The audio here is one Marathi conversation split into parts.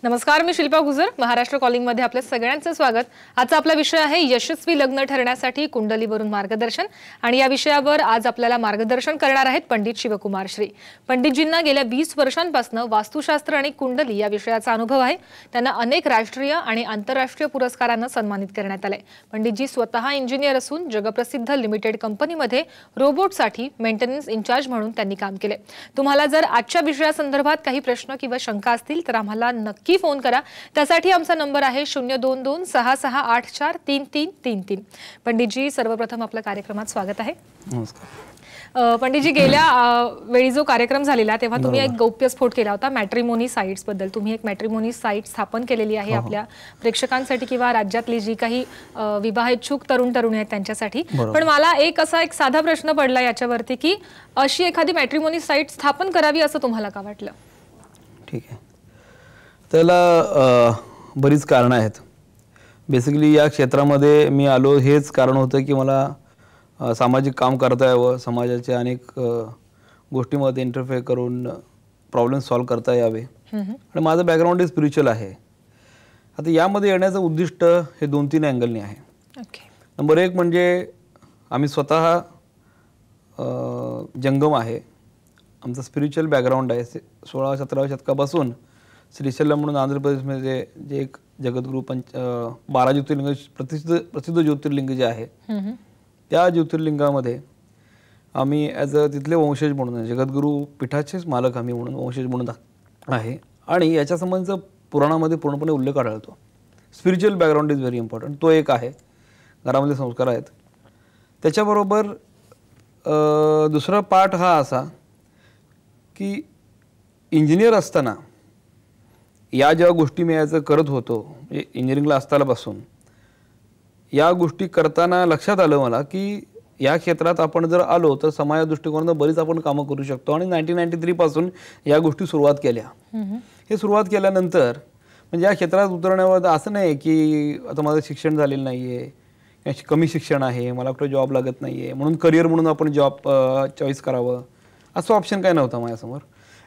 नमस्कार, मी शिल्पा गुजर. महाराष्ट्र कॉलिंग मध्ये आपल्या सगळ्यांचं स्वागत. आजचा आपला विषय आहे यशस्वी लग्न ठरण्यासाठी कुंडलीवरून मार्गदर्शन. आणि या विषयावर आज आपल्याला मार्गदर्शन करणार आहेत पंडित शिवकुमार श्री. पंडितजींना गेल्या 20 वर्षांपासून वास्तुशास्त्र आणि कुंडली या विषयाचा अनुभव आहे. त्यांना अनेक राष्ट्रीय आणि आंतरराष्ट्रीय पुरस्कारांना सन्मानित करण्यात आले. पंडितजी स्वतः इंजिनियर असून जगप्रसिद्ध लिमिटेड कंपनीमध्ये रोबोटसाठी मेंटेनन्स इंचार्ज म्हणून त्यांनी काम केले. तुम्हाला जर आजच्या विषयासंदर्भात काही प्रश्न किंवा शंका असतील तर आम्हाला नक्की फोन करा. त्यासाठी आमचा नंबर आहे 02266843333. पंडितजी, सर्वप्रथम आपल्या कार्यक्रमात स्वागत आहे. नमस्कार. पंडितजी, गेल्या वेळी जो कार्यक्रम झालेला तेव्हा तुम्ही एक गौप्यस्फोट केला होता मॅट्रिमोनी साइट्स बद्दल. तुम्ही एक मॅट्रिमोनी साइट स्थापन केलेली आहे आपल्या प्रेक्षकांसाठी किंवा राज्यातली जी काही विवाह इच्छुक तरुण तरुणी आहेत त्यांच्यासाठी. पण मला एक साधा प्रश्न पडला याच्यावरती की अशी एखादी मॅट्रिमोनी साइट स्थापन करावी असं तुम्हाला का वाटलं? ठीक आहे. त्याला बरीच कारणं आहेत. बेसिकली या क्षेत्रामध्ये मी आलो हेच कारण होतं की मला सामाजिक काम करता यावं, समाजाच्या अनेक गोष्टींमध्ये इंटरफेअर करून प्रॉब्लेम सॉल्व्ह करता यावे. आणि माझं बॅकग्राऊंड स्पिरिच्युअल आहे. आता यामध्ये येण्याचं उद्दिष्ट हे 2-3 अँगलने आहे. नंबर 1 म्हणजे आम्ही स्वतः जंगम आहे. आमचं स्पिरिच्युअल बॅकग्राऊंड आहे. 16-17व्या शतकापासून श्रीशैलम म्हणून आंध्र प्रदेशमध्ये जे एक जगद्गुरू 12 ज्योतिर्लिंग प्रसिद्ध ज्योतिर्लिंग जे आहे त्या ज्योतिर्लिंगामध्ये आम्ही ॲज अ तिथले वंशज म्हणून जगद्गुरू पीठाचेच मालक आम्ही म्हणून वंशज म्हणून आहे. आणि याच्या संबंधीचा पुराणामध्ये पूर्णपणे उल्लेख आढळतो. Spiritual background is very important. तो एक आहे. घरामध्ये संस्कार आहेत. त्याच्याबरोबर दुसरा पार्ट हा असा की इंजिनियर असताना या ज्या गोष्टी मी याचं करत होतो इंजिनिअरिंगला असतानापासून या गोष्टी करताना लक्षात आलं मला की या क्षेत्रात आपण जर आलो तर समाज दृष्टिकोनातून बरीच आपण कामं करू शकतो. आणि 1993 पासून या गोष्टी सुरुवात केल्या. हे सुरुवात केल्यानंतर म्हणजे या क्षेत्रात उतरण्यावर असं नाही की आता माझं शिक्षण झालेलं नाही आहे, कमी शिक्षण आहे, मला कुठं जॉब लागत नाही आहे म्हणून करिअर म्हणून आपण जॉब चॉईस करावं असं ऑप्शन काय नव्हतं माझ्यासमोर.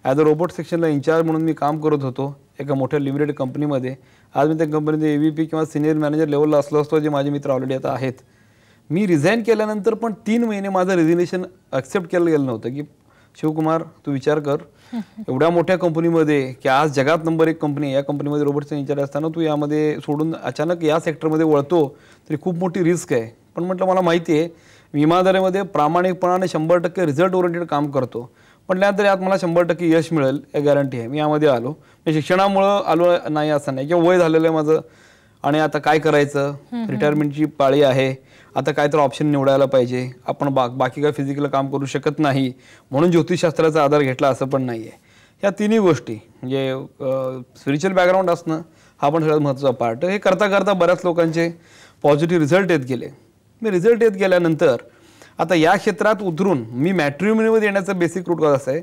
ॲज अ रोबोट सेक्शनला इंचार्ज म्हणून मी काम करत होतो एका मोठ्या लिमिटेड कंपनीमध्ये. आज मी त्या कंपनीचे AVP किंवा सिनियर मॅनेजर लेवलला असलो असतो जे माझे मित्र ऑलरेडी आता आहेत. मी रिझाईन केल्यानंतर पण 3 महिने माझं रेझिग्नेशन ॲक्सेप्ट केलं गेलं नव्हतं की शिवकुमार तू विचार कर एवढ्या मोठ्या कंपनीमध्ये की आज जगात नंबर 1 कंपनी आहे, या कंपनीमध्ये रोबोटचा इंचार्ज असताना तू यामध्ये सोडून अचानक या सेक्टरमध्ये वळतो तरी खूप मोठी रिस्क आहे. पण म्हटलं मला माहिती आहे मी इमानदारीमध्ये प्रामाणिकपणाने 100% रिझल्ट ओरिएंटेड काम करतो. पण त्यानंतर यात मला 100% यश मिळेल हे गॅरंटी आहे. मी यामध्ये आलो. मी शिक्षणामुळं आलो नाही असं नाही किंवा वय झालेलं आहे माझं आणि आता काय करायचं, रिटायरमेंटची पाळी आहे, आता काय तर ऑप्शन निवडायला पाहिजे, आपण बाकी काय फिजिकल काम करू शकत नाही म्हणून ज्योतिषशास्त्राचा आधार घेतला असं पण नाही आहे. ह्या तिन्ही गोष्टी म्हणजे स्पिरिच्युअल बॅकग्राऊंड असणं हा पण सगळ्यात महत्त्वाचा पार्ट. हे करता करता बऱ्याच लोकांचे पॉझिटिव्ह रिझल्ट येत गेले. मी रिझल्ट येत गेल्यानंतर आता या क्षेत्रात उतरून मी मॅट्रिमोनीमध्ये येण्याचं बेसिक रूट असं आहे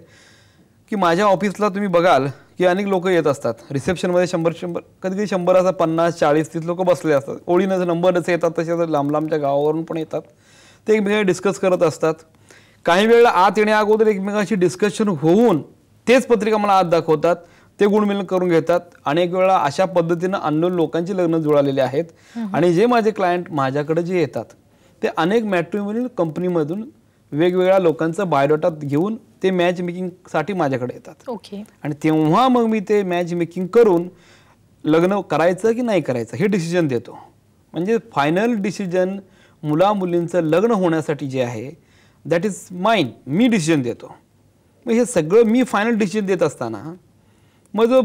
की माझ्या ऑफिसला तुम्ही बघाल की अनेक लोक येत असतात. रिसेप्शनमध्ये 100 कधी 100 असं 50-40-30 लोक बसले असतात. ओळीनं नंबर जसे येतात तसे लांब लांबच्या गावावरून पण येतात. ते एकमेकांशी डिस्कस करत असतात. काही वेळेला आत येण्या अगोदर एकमेकांशी डिस्कशन होऊन तेच पत्रिका मला आत दाखवतात, ते गुणमिलन करून घेतात. अनेक वेळा अशा पद्धतीनं अननोन लोकांची लग्न जुळालेली आहेत. आणि जे माझे क्लायंट माझ्याकडे जे येतात ते अनेक मॅट्रिमोनियल कंपनीमधून वेगवेगळ्या लोकांचं बायोडाटा घेऊन ते मॅच मेकिंगसाठी माझ्याकडे येतात. आणि तेव्हा मग मी ते मॅच मेकिंग करून लग्न करायचं की नाही करायचं हे डिसिजन देतो. म्हणजे फायनल डिसिजन मुला मुलींचं लग्न होण्यासाठी जे आहे that is mine. Me decision देतो. मग हे सगळं मी फायनल डिसिजन देत असताना मग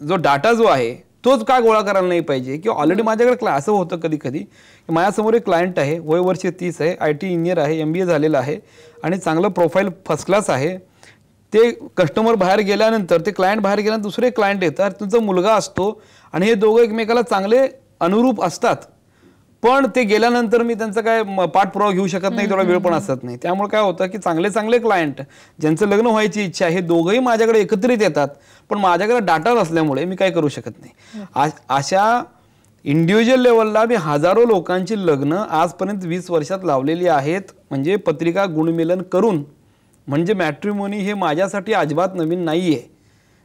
जो डाटा जो आहे तोच का गोळा करायला नाही पाहिजे किंवा ऑलरेडी माझ्याकडे असं होतं कधी कधी की माझ्यासमोर एक क्लायंट आहे, वय वर्ष 30 आहे, IT इंजिनियर आहे, MBA झालेला आहे आणि चांगलं प्रोफाईल फर्स्ट क्लास आहे. ते कस्टमर बाहेर गेल्यानंतर ते क्लायंट बाहेर गेल्यानंतर दुसरे क्लायंट येतात, तुमचा मुलगा असतो आणि हे दोघं एकमेकाला चांगले अनुरूप असतात. पण ते गेल्यानंतर मी त्यांचा काय पाठपुरावा घेऊ शकत नाही, तेवढा वेळ पण असत नाही. त्यामुळे काय होतं की चांगले चांगले क्लायंट ज्यांचं लग्न व्हायची इच्छा आहे हे दोघंही माझ्याकडे एकत्रित येतात. पण माझ्याकडे डाटा नसल्यामुळे मी काय करू शकत नाही. अशा इंडिव्हिज्युअल लेवलला मी हजारो लोकांची लग्न आजपर्यंत 20 वर्षात लावलेली आहेत. म्हणजे पत्रिका गुणमिलन करून. म्हणजे मॅट्रिमोनी हे माझ्यासाठी अजिबात नवीन नाही आहे.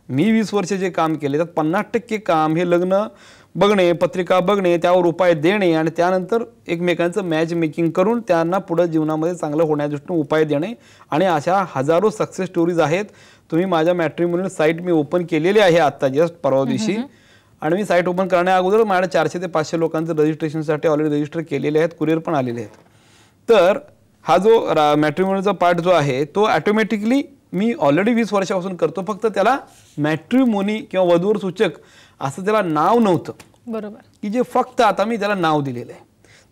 मी 20 वर्ष जे काम केले त्यात 50% काम हे लग्न बघणे, पत्रिका बघणे, त्यावर उपाय देणे आणि त्यानंतर एकमेकांचं मॅच मेकिंग करून त्यांना पुढे जीवनामध्ये चांगलं होण्याच्या दृष्टीने उपाय देणे आणि अशा हजारो सक्सेस स्टोरीज आहेत. तुम्ही माझ्या मॅट्रिमोनियल साईट मी ओपन केलेली आहे आता जस्ट परवा दिवशी आणि मी साईट ओपन करण्या अगोदर माझ्या 400 ते 500 लोकांचं रजिस्ट्रेशनसाठी ऑलरेडी रजिस्टर केलेले आहेत, कुरिअर पण आलेले आहेत. तर हा जो मॅट्रिमोनियलचा पार्ट जो आहे तो ऑटोमॅटिकली मी ऑलरेडी 20 वर्षापासून करतो, फक्त त्याला मॅट्रिमोनी किंवा वधूवर सूचक असं त्याला नाव नव्हतं. बरोबर. की जे फक्त आता मी त्याला नाव दिलेलं आहे.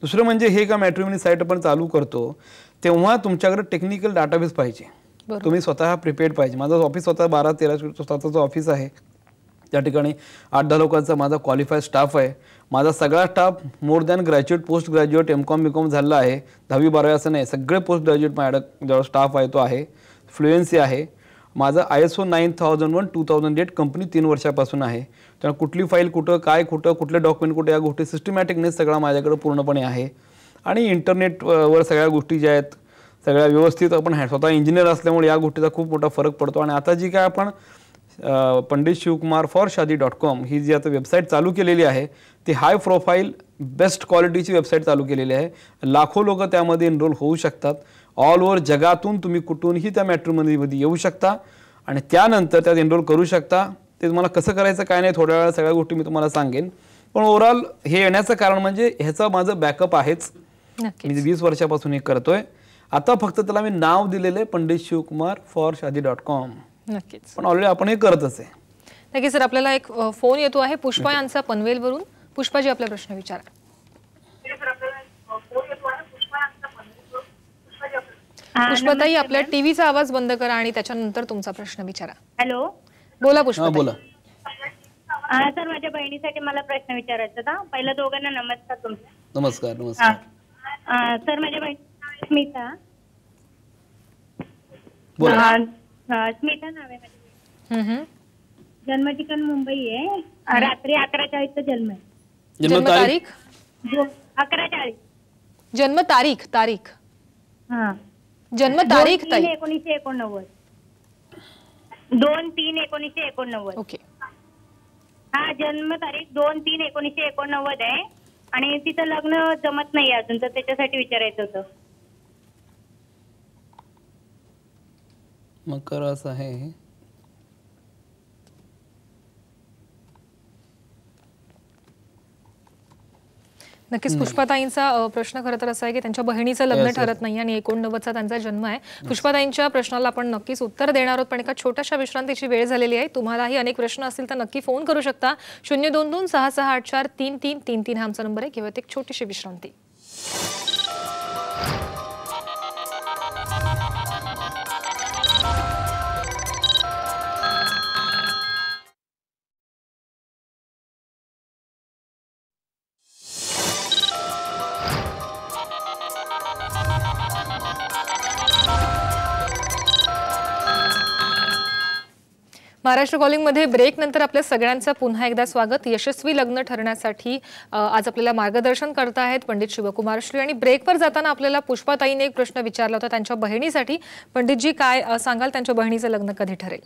दुसरं म्हणजे हे का मॅट्रिमोनी साईट आपण चालू करतो तेव्हा तुमच्याकडे टेक्निकल डाटाबेस पाहिजे, तुम्ही स्वतः प्रिपेअर्ड पाहिजे. माझं ऑफिस स्वतः 12-13 स्वतःचं ऑफिस आहे. त्या ठिकाणी 8-10 लोकांचा माझा क्वालिफाईड स्टाफ आहे. माझा सगळा staff more than graduate, post graduate, MCOM BCOM झाला आहे. 10वी-12वी असं नाही, सगळे पोस्ट ग्रॅज्युएट माझ्याकडे जेव्हा स्टाफ आहे तो आहे. फ्लुएन्सी आहे. माझं ISO 9001-2008 कंपनी 3 वर्षापासून आहे. त्यामुळे कुठली फाईल कुठं, काय कुठं, कुठले डॉक्युमेंट कुठे, या गोष्टी सिस्टमॅटिकनेस सगळा माझ्याकडे पूर्णपणे आहे. आणि इंटरनेटवर सगळ्या गोष्टी ज्या आहेत सगळ्या व्यवस्थित आपण स्वतः इंजिनियर असल्यामुळे या गोष्टीचा खूप मोठा फरक पडतो. आणि आता जी काय आपण पंडित शिवकुमार फॉर शादी.com ही जी आता वेबसाईट चालू केलेली आहे ती हाय प्रोफाईल बेस्ट क्वालिटीची वेबसाईट चालू केलेली आहे. लाखो लोक त्यामध्ये एनरोल होऊ शकतात. ऑल ओव्हर जगातून तुम्ही कुठूनही त्या मॅट्रिमोनीमध्ये येऊ शकता आणि त्यानंतर त्यात एनरोल करू शकता. ते तुम्हाला कसं करायचं काय नाही थोड्या वेळा सगळ्या गोष्टी मी तुम्हाला सांगेन. पण ओव्हरऑल हे येण्याचं कारण म्हणजे ह्याचं माझं बॅकअप आहेच. मी 20 वर्षापासून हे करतोय. आता फक्त त्याला मी नाव दिलेलं आहे पंडित शिवकुमार फॉर शादी.com. नक्कीच. पण ऑलरेडी आपण हे करतच आहे. नक्कीच सर. आपल्याला एक फोन येतो आहे पुष्पा यांचा पनवेलवरून. पुष्पाजी आपला प्रश्न विचारा. पुष्पाताई आपल्या टीव्हीचा आवाज बंद करा आणि त्याच्यानंतर तुमचा प्रश्न विचारा. हॅलो. बोला पुष्पा. बोला. सर माझ्या बहिणीसाठी मला प्रश्न विचारायचा होता. पहिला दोघांना नमस्कार. तुमचा नमस्कार. नमस्कार. सर माझ्या बहिणी स्मिता. बोला. स्मिता नाव आहे माझी. जन्म ठिकाण मुंबई आहे. रात्री 11:40 जन्म आहे. जन्म तारीख 11:40. जन्म तारीख तारीख हा जन्म तारीख ताई 1989. 2-3-1989. ओके. हा जन्म तारीख 2-3-1989 आहे आणि तिचं लग्न जमत नाही अजून, तर त्याच्यासाठी विचारायचं होतं. मकर असं आहे. नक्कीच पुष्पाताईंचा प्रश्न खरं तर असा आहे की त्यांच्या बहिणीचं लग्न ठरत नाही आणि 89चा त्यांचा जन्म आहे. पुष्पाताईंच्या प्रश्नाला आपण नक्कीच उत्तर देणार आहोत, पण एका छोट्याशा विश्रांतीची वेळ झालेली आहे. तुम्हालाही अनेक प्रश्न असतील तर नक्की फोन करू शकता. 022-6684-3333 हा आमचा नंबर आहे. किंवा एक छोटीशी विश्रांती. महाराष्ट्र कॉलिंगमध्ये ब्रेक नंतर आपल्या सगळ्यांचं पुन्हा एकदा स्वागत. यशस्वी लग्न ठरण्यासाठी आज आपल्याला मार्गदर्शन करत आहेत पंडित शिवकुमार श्री. आणि ब्रेकवर जाताना आपल्याला पुष्पाताईने एक प्रश्न विचारला होता त्यांच्या बहिणीसाठी. पंडितजी काय सांगाल, त्यांच्या बहिणीचं लग्न कधी ठरेल?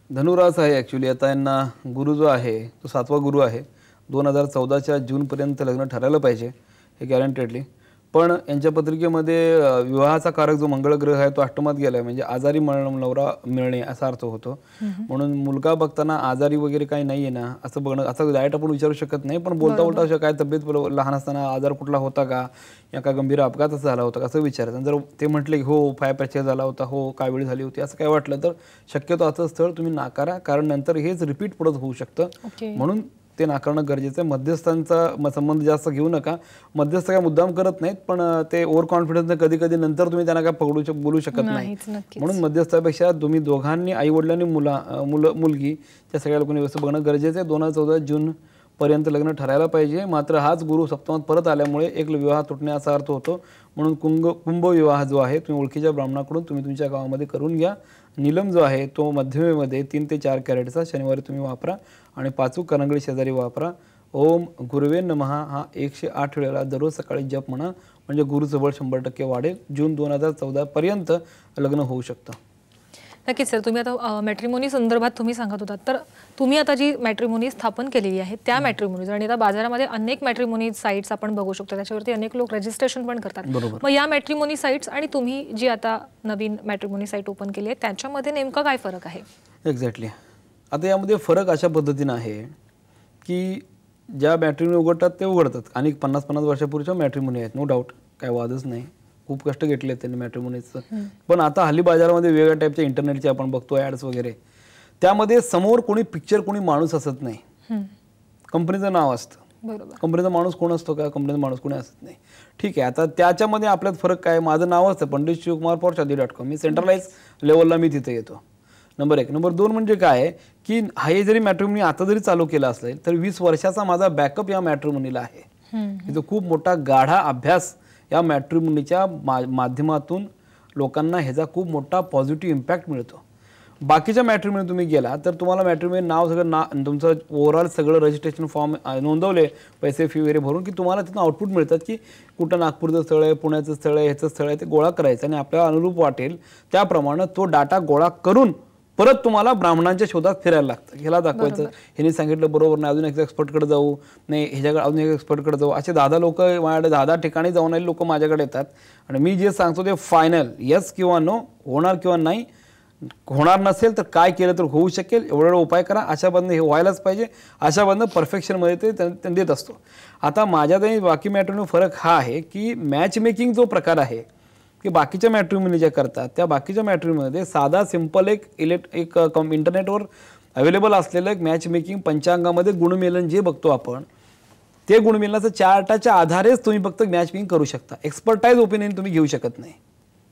धनुरास आहे ॲक्च्युली. आता यांना गुरु जो आहे तो 7वा गुरु आहे. 2014च्या जूनपर्यंत लग्न ठरायला पाहिजे हे गॅरंटेडली. पण यांच्या पत्रिकेमध्ये विवाहाचा कारक जो मंगळ ग्रह आहे तो अष्टमात गेलाय, म्हणजे आजारी नवरा मिळणे असा अर्थ होतो. म्हणून मुलगा बघताना आजारी वगैरे काही नाहीये ना असं बघणं, असं डायरेक्ट आपण विचारू शकत नाही. पण बोलता बोलता काय तब्येत लहान असताना आजार कुठला होता का, या का गंभीर अपघात झाला होता असं विचारायचं. जर ते म्हटले की हो फाय फ्रॅक्चर झाला होता, हो काय वेळ झाली होती, असं काय वाटलं तर शक्यतो असं स्थळ तुम्ही नाकारा, कारण नंतर हेच रिपीट पुढे होऊ शकतं. म्हणून ते नाकारणं गरजेचं आहे. मध्यस्थांचा संबंध जास्त घेऊ नका. मध्यस्थ काय मुद्दाम करत नाहीत, पण ते ओव्हर कॉन्फिडन्स कधी कधी नंतर तुम्ही त्यांना काय बोलू शकत नाही. म्हणून मध्यस्थापेक्षा तुम्ही दोघांनी आई वडिलांनी मुलगी त्या सगळ्या लोकांनी व्यवस्थित बघणं गरजेचं आहे. 2014 जून पर्यंत लग्न ठरायला पाहिजे. मात्र हाच गुरु सप्तमात परत आल्यामुळे एक विवाह तुटण्याचा अर्थ होतो. म्हणून कुंभ विवाह जो आहे तुम्ही ओळखीच्या ब्राह्मणाकडून तुम्ही तुमच्या गावामध्ये करून घ्या. नीलम जो आहे तो मध्यमेमध्ये 3 ते 4 कॅरेटचा शनिवारी तुम्ही वापरा आणि 5 करंगळी शेजारी वापरा. ओम गुरुवे नमः हा 108 वेळेला दररोज सकाळी जप म्हणा, म्हणजे गुरुचं बळ 100% वाढेल. जून 2014 पर्यंत लग्न होऊ शकतं. नक्कीच सर, तुम्ही आता मॅट्रिमोनी संदर्भात तुम्ही सांगत होतात, तर तुम्ही आता जी मॅट्रिमोनी स्थापन केलेली आहे त्या मॅट्रिमोनीज आणि आता बाजारामध्ये अनेक मॅट्रिमोनी साईट्स आपण बघू शकतो, त्याच्यावरती अनेक लोक रजिस्ट्रेशन पण करतात. मग या मॅट्रिमोनी साईट्स आणि तुम्ही जी आता नवीन मॅट्रिमोनी साईट ओपन केली आहे त्याच्यामध्ये नेमका काय फरक आहे? एक्झॅक्टली. आता यामध्ये फरक अशा पद्धतीनं आहे की ज्या मॅट्रिमोनी उघडतात ते उघडतात आणि 50-50 वर्षापूर्वीच्या मॅट्रिमोनी आहेत, नो डाऊट, काय वादच नाही. खूप कष्ट घेतले त्यांनी मॅट्रिमोनीचं. पण आता हल्ली बाजारामध्ये वेगळ्या टाईपच्या इंटरनेटचे आपण बघतो ॲड्स वगैरे, त्यामध्ये समोर कोणी पिक्चर कोणी माणूस असत नाही, कंपनीचं नाव असतं. बरोबर. कंपनीचा माणूस कोण असतो का? कंपनीचा माणूस कोणी असत नाही. ठीक आहे, आता त्याच्यामध्ये आपल्यात फरक काय? माझं नाव असतं पंडित शिवकुमार पवार शादी.com. मी सेंट्रलाइज लेवलला मी तिथे येतो. नंबर 1. नंबर 2 म्हणजे काय की हे जरी मॅट्रिमोनी आता जरी चालू केला असेल तर 20 वर्षाचा माझा बॅकअप या मॅट्रिमोनीला आहे. इथं खूप मोठा गाढा अभ्यास या मॅट्रिमोनीच्या माध्यमातून लोकांना ह्याचा खूप मोठा पॉझिटिव्ह इम्पॅक्ट मिळतो. बाकीच्या मॅट्रिमोनी तुम्ही गेला तर तुम्हाला मॅट्रिमोनी नाव सगळं तुमचं ओव्हरऑल सगळं रजिस्ट्रेशन फॉर्म नोंदवले, पैसे फी वगैरे भरून की तुम्हाला तिथून आउटपुट मिळतात की कुठं नागपूरचं स्थळ आहे, पुण्याचं स्थळ आहे, ह्याचं स्थळ आहे, ते गोळा करायचं आणि आपल्याला अनुरूप वाटेल त्याप्रमाणे तो डाटा गोळा करून परत तुम्हाला ब्राह्मणांच्या शोधात फिरायला लागतं. ह्याला दाखवायचं, ह्यांनी सांगितलं बरोबर नाही, अजून एक एक्सपर्टकडे जाऊ, नाही ह्याच्याकडे अजून एक एक्सपर्टकडे जाऊ, असे 10 लोक माझ्याकडे 10 ठिकाणी जाऊन आले लोक माझ्याकडे येतात आणि मी जे सांगतो ते फायनल येस किंवा नो, होणार किंवा नाही, होणार नसेल तर काय केलं तर होऊ शकेल एवढा उपाय करा, अशाबद्दल हे व्हायलाच पाहिजे, अशाबद्दल परफेक्शनमध्ये ते देत असतो. आता माझ्यात आणि बाकी मॅट्रिमोनी फरक हा आहे की मॅच मेकिंग जो प्रकार आहे की बाकीच्या मॅट्रिमोनी ज्या करतात त्या बाकीच्या मॅट्रिमोनीमध्ये साधा सिंपल एक इंटरनेटवर अवेलेबल असलेलं एक मॅच मेकिंग पंचांगामध्ये गुणमेलन जे बघतो आपण ते गुणमेलनाचं चार्टाच्या आधारेच तुम्ही फक्त मॅच मेकिंग करू शकता. एक्सपर्टाईज ओपिनियन तुम्ही घेऊ शकत नाही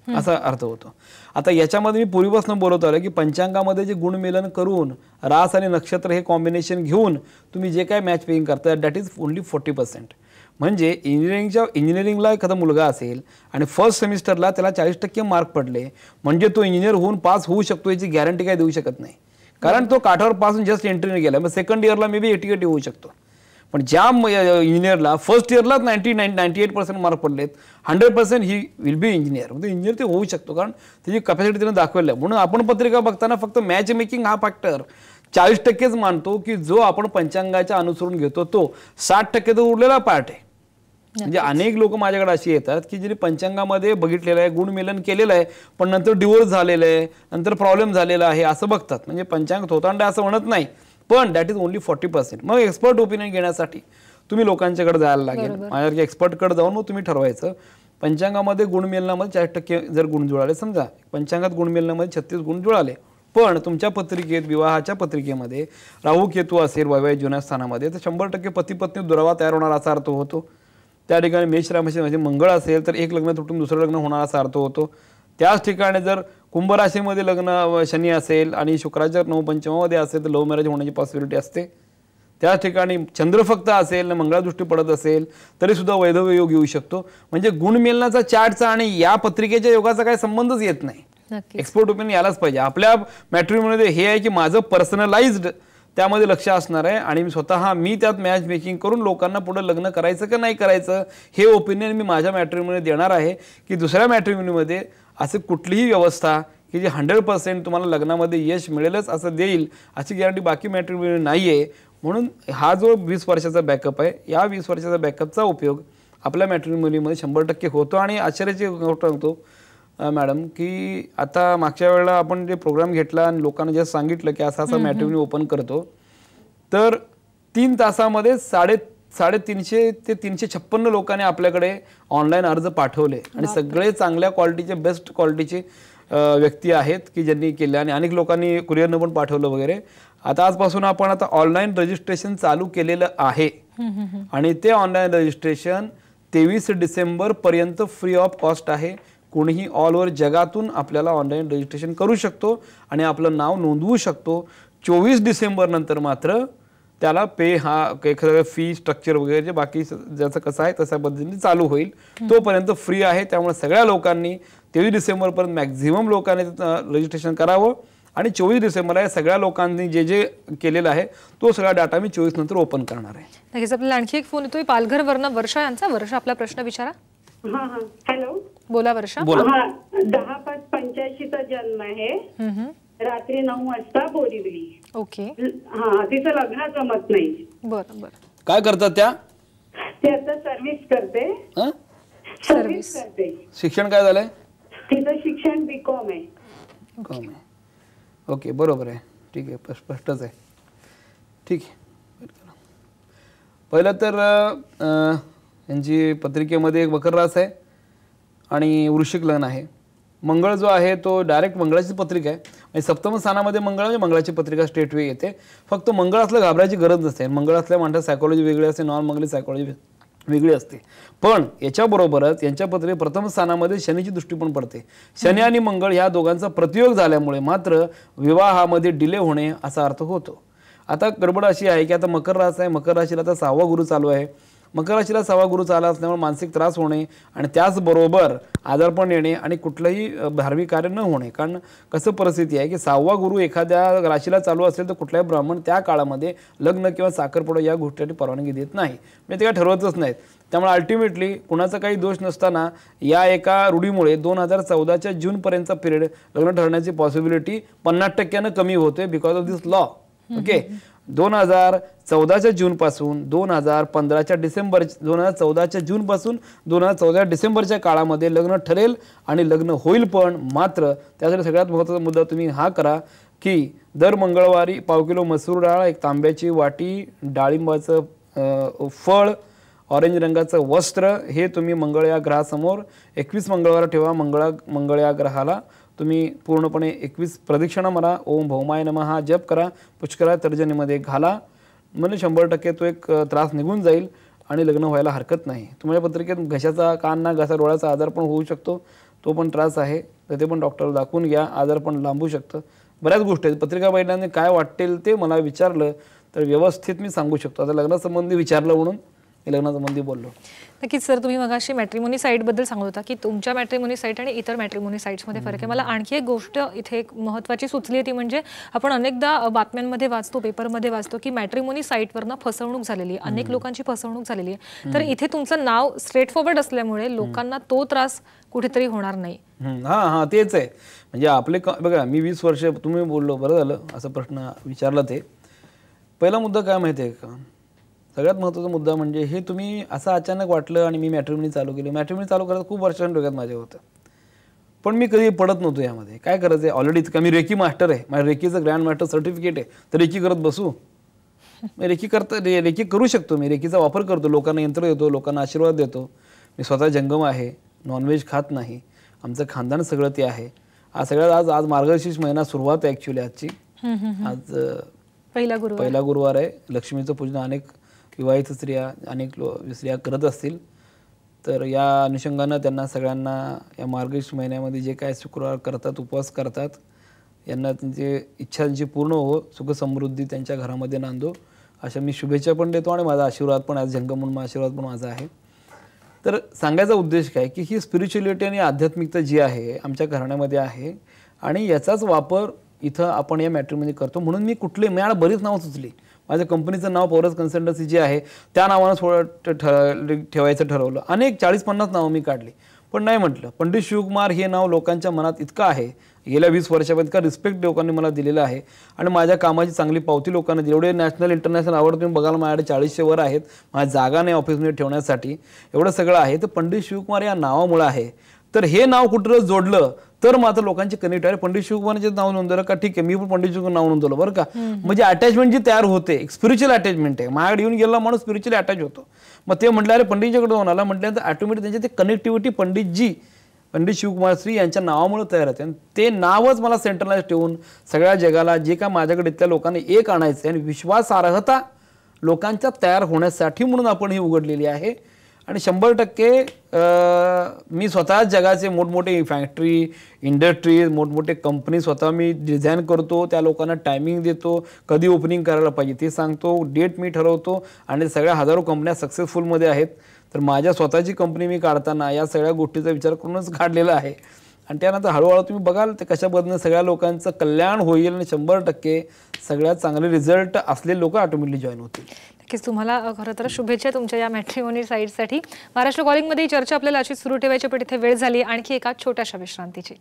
असा अर्थ होतो. आता याच्यामध्ये मी पूर्वीपासून बोलत आलो की पंचांगामध्ये जे गुणमेलन करून रास आणि नक्षत्र हे कॉम्बिनेशन घेऊन तुम्ही जे काय मॅच मेकिंग करता दॅट इज ओनली 40%. म्हणजे इंजिनिअरिंगला एखादा मुलगा असेल आणि फर्स्ट सेमिस्टरला त्याला 40% मार्क पडले म्हणजे तो इंजिनियर होऊन पास होऊ शकतो याची गॅरंटी काय देऊ शकत नाही, कारण तो काठावर पासून जस्ट एंट्रीने गेला. मग सेकंड इयरला मे बी 80 होऊ शकतो. पण ज्या इंजिनियरला फर्स्ट इयरलाच 98% मार्क पडलेत 100% ही विल बी इंजिनियर, म्हणजे इंजिनियर ते होऊ शकतो कारण त्याची कॅपॅसिटी त्याने दाखवली आहे. म्हणून आपण पत्रिका बघताना फक्त मॅच मेकिंग हा फॅक्टर 40%च मानतो की जो आपण पंचांगाच्या अनुसरून घेतो तो 60% तो उरलेला पार्ट आहे. म्हणजे अनेक लोक माझ्याकडे अशी येतात की ज्यांनी पंचांगामध्ये बघितलेलं आहे, गुणमेलन केलेलं आहे, पण नंतर डिवोर्स झालेलं आहे, नंतर प्रॉब्लेम झालेला आहे असं बघतात. म्हणजे पंचांग थोतांड असं म्हणत नाही, पण दॅट इज ओनली 40%. मग एक्सपर्ट ओपिनियन घेण्यासाठी तुम्ही लोकांच्याकडे जायला लागेल, माझ्यासारख्या एक्सपर्टकडे जाऊन मग तुम्ही ठरवायचं पंचांगामध्ये गुणमेलनामध्ये 40% जर गुण जुळाले, समजा पंचांगात गुणमेलनामध्ये 36 गुण जुळाले, पण तुमच्या पत्रिकेत विवाहाच्या पत्रिकेमध्ये राहू केतू असेल वैवाहिक जुन्या स्थानामध्ये तर 100% पती पत्नी दुरावा तयार होणार असा अर्थ होतो. त्या ठिकाणी मेष राशीमध्ये म्हणजे मंगळ असेल तर एक लग्न तुटून दुसरं लग्न होणार असा अर्थ होतो. त्याच ठिकाणी जर कुंभ राशीमध्ये लग्न शनी असेल आणि शुक्राच्या 9 पंचमामध्ये असेल तर लव्ह मॅरेज होण्याची पॉसिबिलिटी असते. त्याच ठिकाणी चंद्र फक्त असेल मंगळादृष्टी पडत असेल तरी सुद्धा वैधव्य योग येऊ शकतो. म्हणजे गुणमेलनाचा चार्टचा आणि या पत्रिकेच्या योगाचा काही संबंधच येत नाही. एक्सपर्ट ओपिनियन यालाच पाहिजे. आपल्या मॅट्रिमोनीमध्ये हे आहे की माझं पर्सनलाइज्ड त्यामध्ये लक्ष असणार आहे आणि मी त्यात मॅच मेकिंग करून लोकांना पुढे लग्न करायचं का नाही करायचं हे ओपिनियन मी माझ्या मॅट्रिमोनीमध्ये देणार आहे की दुसऱ्या मॅट्रिमोनीमध्ये असं कुठलीही व्यवस्था की जी 100% तुम्हाला लग्नामध्ये यश मिळेलच असं देईल अशी गॅरंटी बाकी मॅट्रिमोनी नाही आहे. म्हणून हा जो 20 वर्षाचा बॅकअप आहे या 20 वर्षाचा बॅकअपचा उपयोग आपल्या मॅट्रिमोनीमध्ये 100% होतो. आणि आश्चर्याची गोष्ट सांगतो मॅडम की आता मागच्या वेळेला आपण जे प्रोग्राम घेतला आणि लोकांना जे सांगितलं की असा मॅट्रिमोनी ओपन करतो तर 3 तासामध्ये 350 ते 356 लोकांनी आपल्याकडे ऑनलाईन अर्ज पाठवले आणि सगळे चांगल्या क्वालिटीचे बेस्ट क्वालिटीचे व्यक्ती आहेत की ज्यांनी केले आणि अनेक लोकांनी कुरिअरनं पण पाठवलं वगैरे. आता आजपासून आपण आता ऑनलाईन रजिस्ट्रेशन चालू केलेलं आहे आणि ते ऑनलाईन रजिस्ट्रेशन 23 डिसेंबर पर्यंत फ्री ऑफ कॉस्ट आहे. कोणीही ऑल ओव्हर जगातून आपल्याला ऑनलाईन रजिस्ट्रेशन करू शकतो आणि आपलं नाव नोंदवू शकतो. 24 डिसेंबर नंतर मात्र त्याला पे हा एखादा फी स्ट्रक्चर वगैरे जे बाकी ज्याचं कसं आहे तशा पद्धतीने चालू होईल. तोपर्यंत फ्री आहे. त्यामुळे सगळ्या लोकांनी 23 डिसेंबरपर्यंत मॅक्झिमम लोकांनी रजिस्ट्रेशन करावं आणि 24 डिसेंबरला या सगळ्या लोकांनी जे जे केलेलं आहे तो सगळा डाटा मी 24 नंतर ओपन करणार आहे. नक्कीच. आपल्याला आणखी एक फोन येतोय पालघरवरनं वर्षा यांचा. वर्षा आपला प्रश्न विचारा. हॅलो बोला वर्षा. 10/5/85 चा जन्म आहे. रात्री 9 वाजता बोरिवली. ओके. हा, तिचं लग्न जमत नाही. बरं बरं. काय करतात त्या? ती आता सर्व्हिस करते. हं? सर्व्हिस करते. शिक्षण काय झालंय? तिचं शिक्षण बीकॉम आहे. कॉम आहे. ओके, बरोबर आहे. ठीक आहे, स्पष्टच आहे. ठीक आहे. पहिलं तर यांची पत्रिकेमध्ये एक मकर रास आहे आणि वृश्चिक लग्न आहे. मंगळ जो आहे तो डायरेक्ट मंगळाची पत्रिका आहे. म्हणजे सप्तम स्थानामध्ये मंगळ म्हणजे मंगळाची पत्रिका स्ट्रेटवे येते. फक्त मंगळ असलं घाबरायची गरज नसते. मंगळ असल्या माणसात सायकोलॉजी वेगळी असते, नॉन मंगली सायकोलॉजी वेगळी असते. पण याच्याबरोबरच यांच्या पत्रिकेत प्रथम स्थानामध्ये शनीची दृष्टी पण पडते. शनी आणि मंगळ ह्या दोघांचा प्रतियोग झाल्यामुळे मात्र विवाहामध्ये डिले होणे असा अर्थ होतो. आता गडबड अशी आहे की आता मकर रास आहे, मकर राशीला आता 6वा गुरु चालू आहे. मकर राशीला 6वा गुरु चालू असल्यामुळे मानसिक त्रास होणे आणि त्याचबरोबर आजारपण येणे आणि कुठलंही धार्मिक कार्य न होणे. कारण कसं परिस्थिती आहे की 6वा गुरु एखाद्या राशीला चालू असेल तर कुठल्याही ब्राह्मण त्या काळामध्ये लग्न किंवा साखरपुडा या गोष्टीसाठी परवानगी देत नाही. म्हणजे ते काय ठरवतच नाहीत. त्यामुळे अल्टिमेटली कुणाचा काही दोष नसताना या एका रूढीमुळे 2014च्या जूनपर्यंतचा पिरियड लग्न ठरण्याची पॉसिबिलिटी 50% कमी होते because of this law. Okay. 2014च्या जून पासून 2015च्या डिसेंबर 2014च्या जून पासून 2014 डिसेंबरच्या काळामध्ये लग्न ठरेल आणि लग्न होईल. पण मात्र त्यासाठी सगळ्यात महत्त्वाचा मुद्दा तुम्ही हा करा की दर मंगळवारी पाव किलो मसूर डाळ, एक तांब्याची वाटी, डाळिंबाचं फळ, ऑरेंज रंगाचं वस्त्र हे तुम्ही मंगळ या ग्रहासमोर 21 मंगळवार ठेवा. मंगळ या ग्रहाला तुम्ही पूर्णपणे 21 प्रदक्षिणा मारा. ओम भौमाय नमः हा जप करा. पुष्करा तर्जनीमध्ये घाला. म्हणजे 100% तो एक त्रास निघून जाईल आणि लग्न व्हायला हरकत नाही. तुमच्या पत्रिकेत घशाचा, कान, घसा, डोळ्याचा आजार पण होऊ शकतो. तो पण त्रास आहे तर ते पण डॉक्टर दाखवून घ्या. आजार पण लांबू शकतं. बऱ्याच गोष्टी आहेत. पत्रिका पाहिल्याने काय वाटेल ते मला विचारलं तर व्यवस्थित मी सांगू शकतो. आता लग्नासंबंधी विचारलं म्हणून मी लग्नासंबंधी बोललो. नक्कीच सर, तुम्ही मगाशी मॅट्रिमोनी साईटबद्दल सांगत होता की तुमच्या मॅट्रिमोनी साईट आणि इतर मॅट्रिमोनी साईट्समध्ये फरक आहे. मला आणखी एक गोष्ट इथे एक महत्त्वाची सुचली ती म्हणजे आपण अनेकदा बातम्यांमध्ये वाचतो, पेपरमध्ये वाचतो की मॅट्रिमोनी साईटवरनं फसवणूक झालेली आहे, अनेक लोकांची फसवणूक झालेली आहे. तर इथे तुमचं नाव स्ट्रेट फॉरवर्ड असल्यामुळे लोकांना तो त्रास कुठेतरी होणार नाही. हां, तेच आहे. म्हणजे आपले बघा, मी 20 वर्ष तुम्ही बोललो, बरं झालं असं प्रश्न विचारला. ते पहिला मुद्दा काय माहिती आहे का? सगळ्यात महत्त्वाचा मुद्दा म्हणजे हे तुम्ही असं अचानक वाटलं आणि मी मॅट्रिमोनी चालू केली. मॅट्रिमोनी चालू करायचं खूप वर्षांनी डोक्यात माझ्या होतं. पण मी कधी पडत नव्हतो यामध्ये. काय करायचं आहे, ऑलरेडी इतका मी रेकी मास्टर आहे, माझ्या रेकीचं ग्रँड मास्टर सर्टिफिकेट आहे. तर रेकी करत बसू? मी रेकी करू शकतो. मी रेकीचा वापर करतो, लोकांना यंत्र देतो, लोकांना आशीर्वाद देतो. मी स्वतः जंगम आहे, नॉनव्हेज खात नाही, आमचं खानदान सगळं ते आहे. आज मार्गशीर्ष महिना सुरुवात आहे ॲक्च्युली आजची. आज पहिला गुरुवार आहे. लक्ष्मीचं पूजन अनेक विवाहित स्त्रिया, अनेक स्त्रिया करत असतील. तर या अनुषंगानं त्यांना सगळ्यांना या मार्गशीर्ष महिन्यामध्ये जे काय शुक्रवार करतात, उपवास करतात, यांना त्यांची इच्छांची पूर्ण हो, सुख समृद्धी त्यांच्या घरामध्ये नांदो अशा मी शुभेच्छा पण देतो आणि माझा आशीर्वाद पण आज जंगम म्हणून आशीर्वाद पण माझा आहे. तर सांगायचा उद्देश काय की ही स्पिरिच्युअलिटी आणि आध्यात्मिकता जी आहे आमच्या घराण्यामध्ये आहे आणि याचाच वापर इथं आपण या मॅट्रिमोनी करतो. म्हणून मी मला बरीच नावं सुचली. माझ्या कंपनीचं नाव पौरस कन्सल्टन्सी जे आहे त्या नावानं ठेवायचं ठरवलं. अनेक 40-50 नावं मी काढली. पण नाही म्हटलं. पंडित शिवकुमार हे नाव लोकांच्या मनात इतकं आहे, गेल्या 20 वर्षापर्यंत इतका रिस्पेक्ट लोकांनी मला दिलेला आहे आणि माझ्या कामाची चांगली पावती लोकांना दिली. एवढे नॅशनल इंटरनॅशनल अवॉर्ड तुम्ही बघाल माझ्याकडे 40च्या वर आहेत. माझ्या जागा नाही ऑफिसमध्ये ठेवण्यासाठी, एवढं सगळं आहे. तर पंडित शिवकुमार या नावामुळं आहे. तर हे नाव कुठं जोडलं तर मात्र लोकांची कनेक्ट आहे. पंडित शिवकुमारचे नाव नोंदवलं का ठीक आहे, मी पण पंडित शिवकुमार नाव नोंदवलं बरं का. म्हणजे अटॅचमेंट जी तयार होते, एक स्पिरिच्युअल अटॅचमेंट आहे. माझ्याकडे येऊन गेला माणूस स्पिरिच्युअली अटॅच होतो. मग ते म्हटलं अरे पंडितजीकडे जाऊन आला म्हटल्यानंतर ऑटोमॅटिक त्यांची ते कनेक्टिव्हिटी पंडित शिवकुमार श्री यांच्या नावामुळे तयार होते. आणि ते नावच मला सेंट्रलाइज ठेवून सगळ्या जगाला जे काय माझ्याकडे इथल्या लोकांनी एक आणायचं आणि विश्वासार्हता लोकांच्या तयार होण्यासाठी म्हणून आपण ही उघडलेली आहे. आणि 100% मी स्वतः जगाचे मोठमोठे फॅक्टरी, इंडस्ट्रीज, मोठमोठे कंपनी स्वतः मी डिझाईन करतो. त्या लोकांना टायमिंग देतो, कधी ओपनिंग करायला पाहिजे ते सांगतो, डेट मी ठरवतो. आणि सगळ्या हजारो कंपन्या सक्सेसफुलमध्ये आहेत. तर माझ्या स्वतःची कंपनी मी काढताना या सगळ्या गोष्टीचा विचार करूनच काढलेला आहे. आणि त्यानंतर हळूहळू तुम्ही बघाल ते कशा पद्धतीने सगळ्या लोकांचं कल्याण होईल आणि 100% सगळ्यात चांगले रिझल्ट असलेले लोक ऑटोमॅटिकली जॉईन होतील. नक्कीच तुम्हाला खरं तर शुभेच्छा तुमच्या या मॅट्रिमोनी साईटसाठी. महाराष्ट्र कॉलिंगमध्ये ही चर्चा आपल्याला अशीच सुरू ठेवायची, पण इथे वेळ झाली आणखी एका छोट्याशा विश्रांतीची.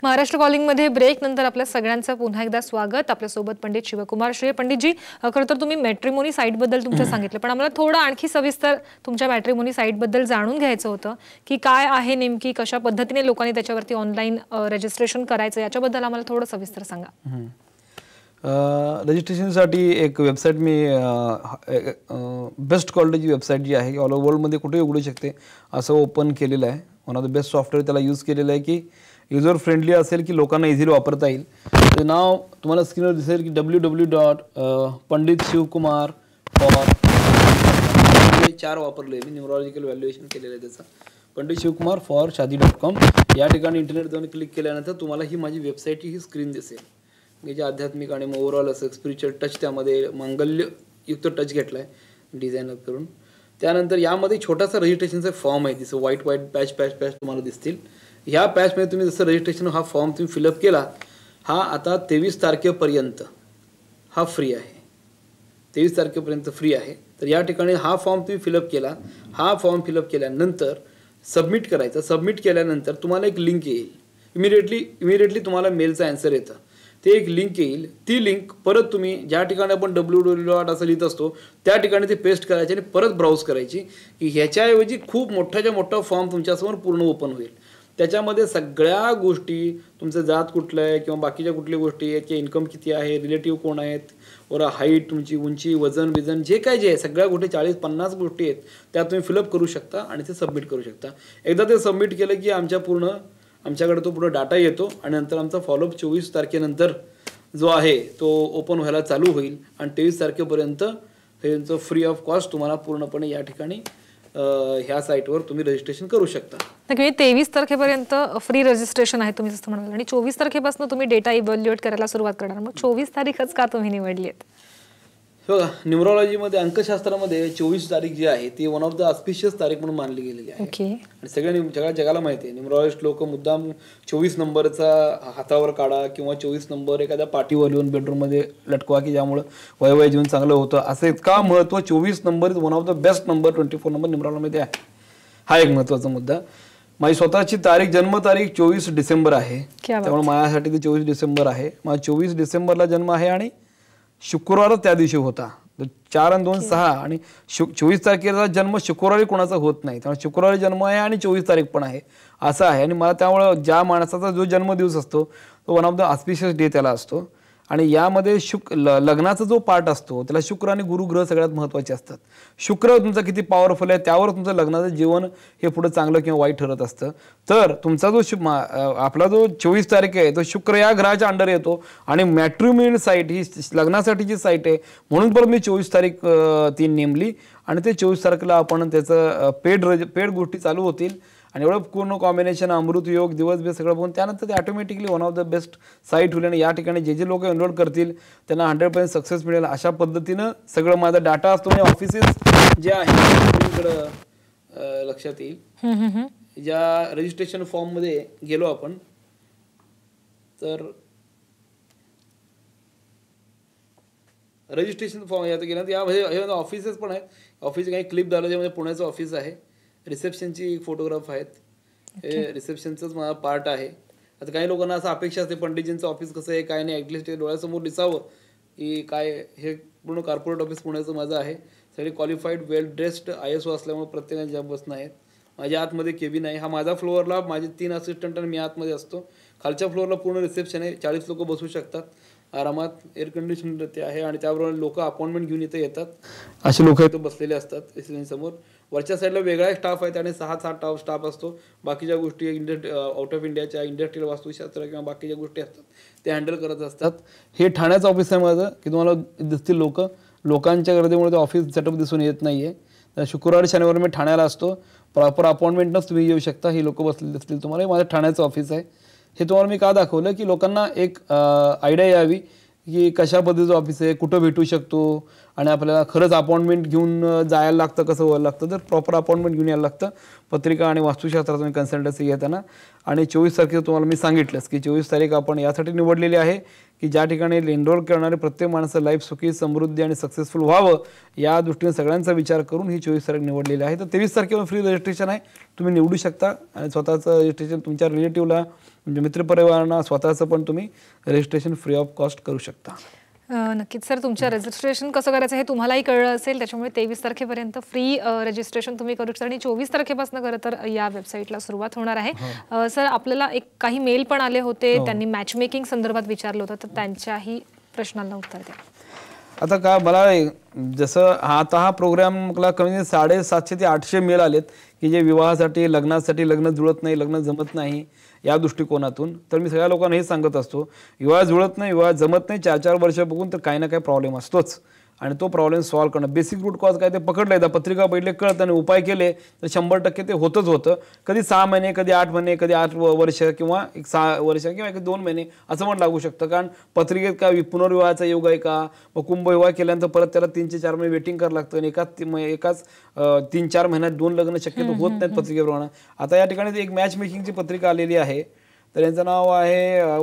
महाराष्ट्र कॉलिंगमध्ये ब्रेक नंतर आपल्या सगळ्यांचं पुन्हा एकदा स्वागत. आपल्यासोबत पंडित शिवकुमार श्री. पंडितजी, खरं तर तुम्ही मॅट्रिमोनी साईटबद्दल तुमचं सांगितलं, पण आम्हाला थोडं आणखी सविस्तर तुमच्या मॅट्रिमोनी साईटबद्दल जाणून घ्यायचं होतं की काय आहे नेमकी, कशा पद्धतीने लोकांनी त्याच्यावरती ऑनलाईन रजिस्ट्रेशन करायचं, याच्याबद्दल आम्हाला थोडं सविस्तर सांगा. रजिस्ट्रेशनसाठी एक वेबसाईट मी बेस्ट क्वालिटीची वेबसाईट जी आहे ऑल ओव्हर वर्ल्डमध्ये कुठेही उघडू शकते असं ओपन केलेलं आहे. One of the best software त्याला यूज केलेलं आहे की युजर फ्रेंडली असेल की लोकांना इझिली वापरता येईल. ते नाव तुम्हाला स्क्रीनवर दिसेल की www.panditshivkumar for 4 वापरले मी, न्यूमरॉलॉजिकल व्हॅल्युएशन केलेलं आहे त्याचं. panditshivkumar.for.shadi.com या ठिकाणी इंटरनेट जाऊन क्लिक केल्यानंतर तुम्हाला ही माझी वेबसाईटची ही स्क्रीन दिसेल. मी जे आध्यात्मिक आणि ओव्हरऑल असं स्पिरिच्युअल टच त्यामध्ये मांगल्ययुक्त टच घेतला आहे डिझायनर करून. त्यानंतर यामध्ये छोटासा रजिस्ट्रेशनचा फॉर्म आहे, जसं व्हाईट पॅच तुम्हाला दिसतील. ह्या पॅचमध्ये तुम्ही जसं रजिस्ट्रेशन हा फॉर्म तुम्ही फिलअप केला, हा आता 23 तारखेपर्यंत हा फ्री आहे. 23 तारखेपर्यंत फ्री आहे. तर या ठिकाणी हा फॉर्म तुम्ही फिलअप केला. हा फॉर्म फिलअप केल्यानंतर सबमिट करायचं. सबमिट केल्यानंतर तुम्हाला एक लिंक येईल. इमिडिएटली तुम्हाला मेलचा आन्सर येतं. ते एक लिंक येईल. ती लिंक परत तुम्ही ज्या ठिकाणी आपण www. असं लिहित असतो त्या ठिकाणी ते पेस्ट करायचे आणि परत ब्राउज करायची की ह्याच्याऐवजी खूप मोठ्याच्या मोठा फॉर्म तुमच्यासमोर पूर्ण ओपन होईल. त्याच्यामध्ये सगळ्या गोष्टी, तुमचं जात कुठलं आहे किंवा बाकीच्या कुठल्या गोष्टी आहेत, की इन्कम किती आहे, रिलेटिव्ह कोण आहेत, वर हाईट, तुमची उंची, वजन जे आहे सगळ्या गोष्टी 40-50 गोष्टी आहेत त्या तुम्ही फिलअप करू शकता आणि ते सबमिट करू शकता. एकदा ते सबमिट केलं की आमच्याकडे तो पूर्ण डाटा येतो आणि नंतर आमचा फॉलोअप 24 तारखेनंतर जो आहे तो ओपन व्हायला चालू होईल आणि 23 तारखेपर्यंत त्यांचं फ्री ऑफ कॉस्ट तुम्हाला पूर्णपणे या ठिकाणी ह्या साईटवर तुम्ही रजिस्ट्रेशन करू शकता. 23 तारखेपर्यंत फ्री रजिस्ट्रेशन आहे तुम्ही जसं म्हणाल, आणि 24 तारखेपासून तुम्ही डेटा इव्हॅल्युएट करायला सुरुवात करणार. मग 24 तारीखच का तुम्ही निवडली आहे? बघा, न्यूमरॉलॉजीमध्ये अंकशास्त्रामध्ये 24 तारीख जी आहे ती वन ऑफ द ऑस्पिशियस तारीख म्हणून मानली गेलेली आहे. आणि सगळ्या जगाला माहिती आहे न्यूमरॉलॉजिस्ट लोक मुद्दाम 24 नंबरचा हातावर काढा किंवा 24 नंबर एखाद्या पाठीवर लिहून बेडरूममध्ये लटकवा की ज्यामुळे वैवाहिक जीवन चांगलं होतं, असं इतका महत्त्व 24 number is one of the best number 24 number न्यूमरॉलॉजीमध्ये आहे. हा एक महत्त्वाचा मुद्दा. माझी स्वतःची जन्मतारीख 24 डिसेंबर आहे, त्यामुळे माझ्यासाठी ते 24 डिसेंबर आहे. माझा 24 डिसेंबरला जन्म आहे आणि शुक्रवारच त्या दिवशी होता. 4 आणि 2 6 आणि 24 तारखेचा जन्म शुक्रवारी कोणाचा होत नाही, त्यामुळे शुक्रवारी जन्म आहे आणि 24 तारीख पण आहे असं आहे. आणि मला त्यामुळं ज्या माणसाचा जो जन्मदिवस असतो तो one of the auspicious day त्याला असतो. आणि यामध्ये लग्नाचा जो पार्ट असतो त्याला शुक्र आणि गुरु ग्रह सगळ्यात महत्त्वाचे असतात. शुक्र तुमचा किती पॉवरफुल आहे त्यावर तुमचं लग्नाचं जीवन हे पुढे चांगलं किंवा वाईट ठरत असतं. तर तुमचा जो आपला जो 24 तारीख आहे तो शुक्र या ग्रहाच्या अंडर येतो आणि मॅट्रिमोनियल साईट ही लग्नासाठीची साईट आहे म्हणून पण मी 24 तारीख ती नेमली. आणि ते 24 तारखेला आपण त्याचं पेड गोष्टी चालू होतील आणि एवढं पूर्ण कॉम्बिनेशन अमृत योग दिवस बे सगळं बघून त्यानंतर ते automatically one of the best site होईल. आणि या ठिकाणी जे लोक एनरोल करतील त्यांना 100% सक्सेस मिळेल. अशा पद्धतीनं सगळं माझा डाटा असतो. म्हणजे ऑफिसेस जे आहे इकडं लक्षात येईल. ज्या रजिस्ट्रेशन फॉर्ममध्ये गेलो आपण तर रजिस्ट्रेशन फॉर्म यात गेल्यानंतर यामध्ये ऑफिसेस पण आहेत. ऑफिस काही क्लिप झालं ज्यामध्ये पुण्याचं ऑफिस आहे. रिसेप्शनची फोटोग्राफ आहेत. हे रिसेप्शनचंच माझा पार्ट आहे. आता काही लोकांना असं अपेक्षा असते पंडितजींचं ऑफिस कसं आहे काय नाही, ॲटलिस्ट ते डोळ्यासमोर दिसावं की काय. हे पूर्ण कॉर्पोरेट ऑफिस पुण्याचं माझं आहे. सगळे क्वालिफाईड वेल ड्रेस्ड ISO असल्यामुळे प्रत्येकाने ज्या बसणं आहेत. माझ्या आतमध्ये केबिन आहे. हा माझा फ्लोअरला माझे 3 असिस्टंट आणि मी आतमध्ये असतो. खालच्या फ्लोअरला पूर्ण रिसेप्शन आहे. 40 लोक बसू शकतात आरामात. एअर कंडिशन ते आहे आणि त्याबरोबर लोक अपॉइंटमेंट घेऊन इथे येतात. असे लोक इथं बसलेले असतात रिसेप्शन समोर. वरच्या साईडला वेगळा स्टाफ आहे त्याने 6-7 स्टाफ असतो. बाकीच्या गोष्टी आउट ऑफ इंडियाच्या इंडस्ट्रियल वास्तुशास्त्र किंवा बाकीच्या गोष्टी असतात ते हँडल करत असतात. हे ठाण्याचं ऑफिस आहे माझं की तुम्हाला दिसतील लोकांच्या गर्दीमुळे ते ऑफिस सेटअप दिसून येत नाहीये. शुक्रवारी शनिवारी मी ठाण्याला असतो. प्रॉपर अपॉइंटमेंटनंच तुम्ही येऊ शकता. ही लोक बसलेली असतील तुम्हाला. माझं ठाण्याचं ऑफिस आहे. हे तुम्हाला मी का दाखवलं की लोकांना एक आयडिया यावी की कशा पद्धतीचं ऑफिस आहे, कुठं भेटू शकतो आणि आपल्याला खरंच अपॉइंटमेंट घेऊन जायला लागतं, कसं व्हायला लागतं. तर प्रॉपर अपॉइंटमेंट घेऊन यायला लागतं पत्रिका आणि वास्तुशास्त्रात तुम्ही कन्सल्टन्सी घेताना. आणि 24 तारखेचं तुम्हाला मी सांगितलंच की 24 तारीख आपण यासाठी निवडलेली आहे की ज्या ठिकाणी एनरोल करणारे प्रत्येक माणसं लाईफ सुखी समृद्धी आणि सक्सेसफुल व्हावं या दृष्टीने सगळ्यांचा विचार करून ही 24 तारीख निवडलेली आहे. तर 23 तारखेला फ्री रजिस्ट्रेशन आहे, तुम्ही निवडू शकता आणि स्वतःचं रजिस्ट्रेशन तुमच्या रिलेटिव्हला म्हणजे मित्रपरिवारांना स्वतःचं पण तुम्ही रजिस्ट्रेशन फ्री ऑफ कॉस्ट करू शकता. नक्कीच सर, तुमचं रजिस्ट्रेशन कसं करायचं हे तुम्हालाही कळलं असेल, त्याच्यामुळे 23 तारखेपर्यंत फ्री रजिस्ट्रेशन तुम्ही करू शकता आणि 24 तारखेपासून खरं तर या वेबसाईटला सुरुवात होणार आहे. सर, आपल्याला काही मेल पण आले होते, त्यांनी मॅच मेकिंग संदर्भात विचारलं होतं, तर त्यांच्याही प्रश्नांना उत्तर द्या. आता का मला जसं हा प्रोग्राम मला कमी 750 ते 800 मेल आलेत की जे विवाहासाठी लग्नासाठी लग्न जुळत नाही, लग्न जमत नाही या दृष्टिकोनातून. तर मी सगळ्या लोकांना हे सांगत असतो, विवाह जुळत नाही, विवाह जमत नाही, 4-4 वर्ष बघून तर काही ना काही प्रॉब्लेम असतोच आणि तो प्रॉब्लेम सॉल्व्ह करणं बेसिक रूट कॉज काय ते पकडलं एकदा पत्रिका बैठले कळत आणि उपाय केले तर 100% ते होतच होतं. कधी 6 महिने, कधी 8 महिने, कधी 8 वर्ष किंवा 6 वर्ष किंवा 2 महिने असं पण लागू शकतं. कारण पत्रिकेत का पुनर्विवाहाचा योग आहे का, मग कुंभविवाह केल्यानंतर परत त्याला 3 ते 4 महिने वेटिंग करावं लागतं आणि एकाच 3-4 महिन्यात 2 लग्न शक्यतो होत नाहीत पत्रिकेप्रमाणे. आता या ठिकाणी एक मॅच मेकिंगची पत्रिका आलेली आहे, तर यांचं नाव आहे I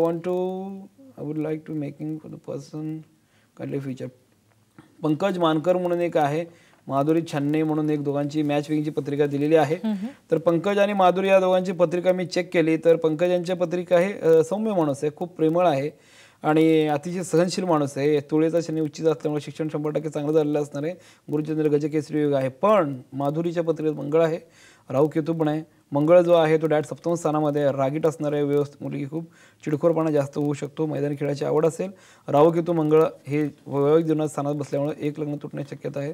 would like to making for the person kindly feature. Pankaj Mankar म्हणून एक आहे, माधुरी छन्ने म्हणून एक, दोघांची मॅच मेकिंगची पत्रिका दिलेली आहे. तर पंकज आणि माधुरी या दोघांची पत्रिका मी चेक केली तर पंकज यांची पत्रिका आहे सौम्य माणूस आहे, खूप प्रेमळ आहे आणि अतिशय सहनशील माणूस आहे. तुळेचा शनी उच्चित असल्यामुळे शिक्षण 100% चांगलं झालेलं असणार आहे. गुरुचंद्र गजकेसरी योग आहे. पण माधुरीच्या पत्रिकेत मंगळ आहे, राहू केतू पण आहे. मंगळ जो आहे तो डायरेक्ट 7th स्थानामध्ये रागीट असणार आहे, व्यवस्थित मुलगी खूप चिडखोरपणा जास्त होऊ शकतो, मैदानी खेळाची आवड असेल. राहू केतू मंगळ हे वैवाहिक जीवनात स्थानात बसल्यामुळे एक लग्न तुटण्याची शक्यता आहे.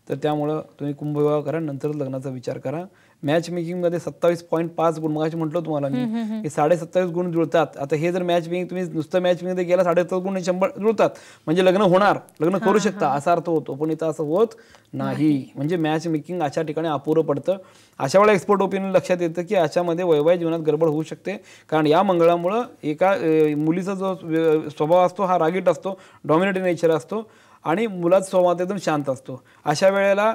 तर त्यामुळं तुम्ही कुंभविवाह करा, नंतरच लग्नाचा विचार करा. मॅच मेकिंगमध्ये 27.5 गुण मगाशी म्हटलं तुम्हाला मी हे 27.5 गुण जुळतात. आता हे जर मॅच मेकिंग तुम्ही नुसतं मॅच मेकिंग गेला 27 गुण 100 जुळतात म्हणजे लग्न होणार, लग्न करू शकता असा अर्थ होतो. पण इथं असं होत नाही, म्हणजे मॅच मेकिंग अशा ठिकाणी अपुरं पडतं. अशा वेळेला एक्सपर्ट ओपिनियन लक्षात येतं की अशामध्ये वैवाहिक जीवनात गडबड होऊ शकते. कारण या मंगळामुळं एका मुलीचा जो स्वभाव असतो हा रागीट असतो, डॉमिनेटिंग नेचर असतो आणि मुलाचा स्वभाव एकदम शांत असतो. अशा वेळेला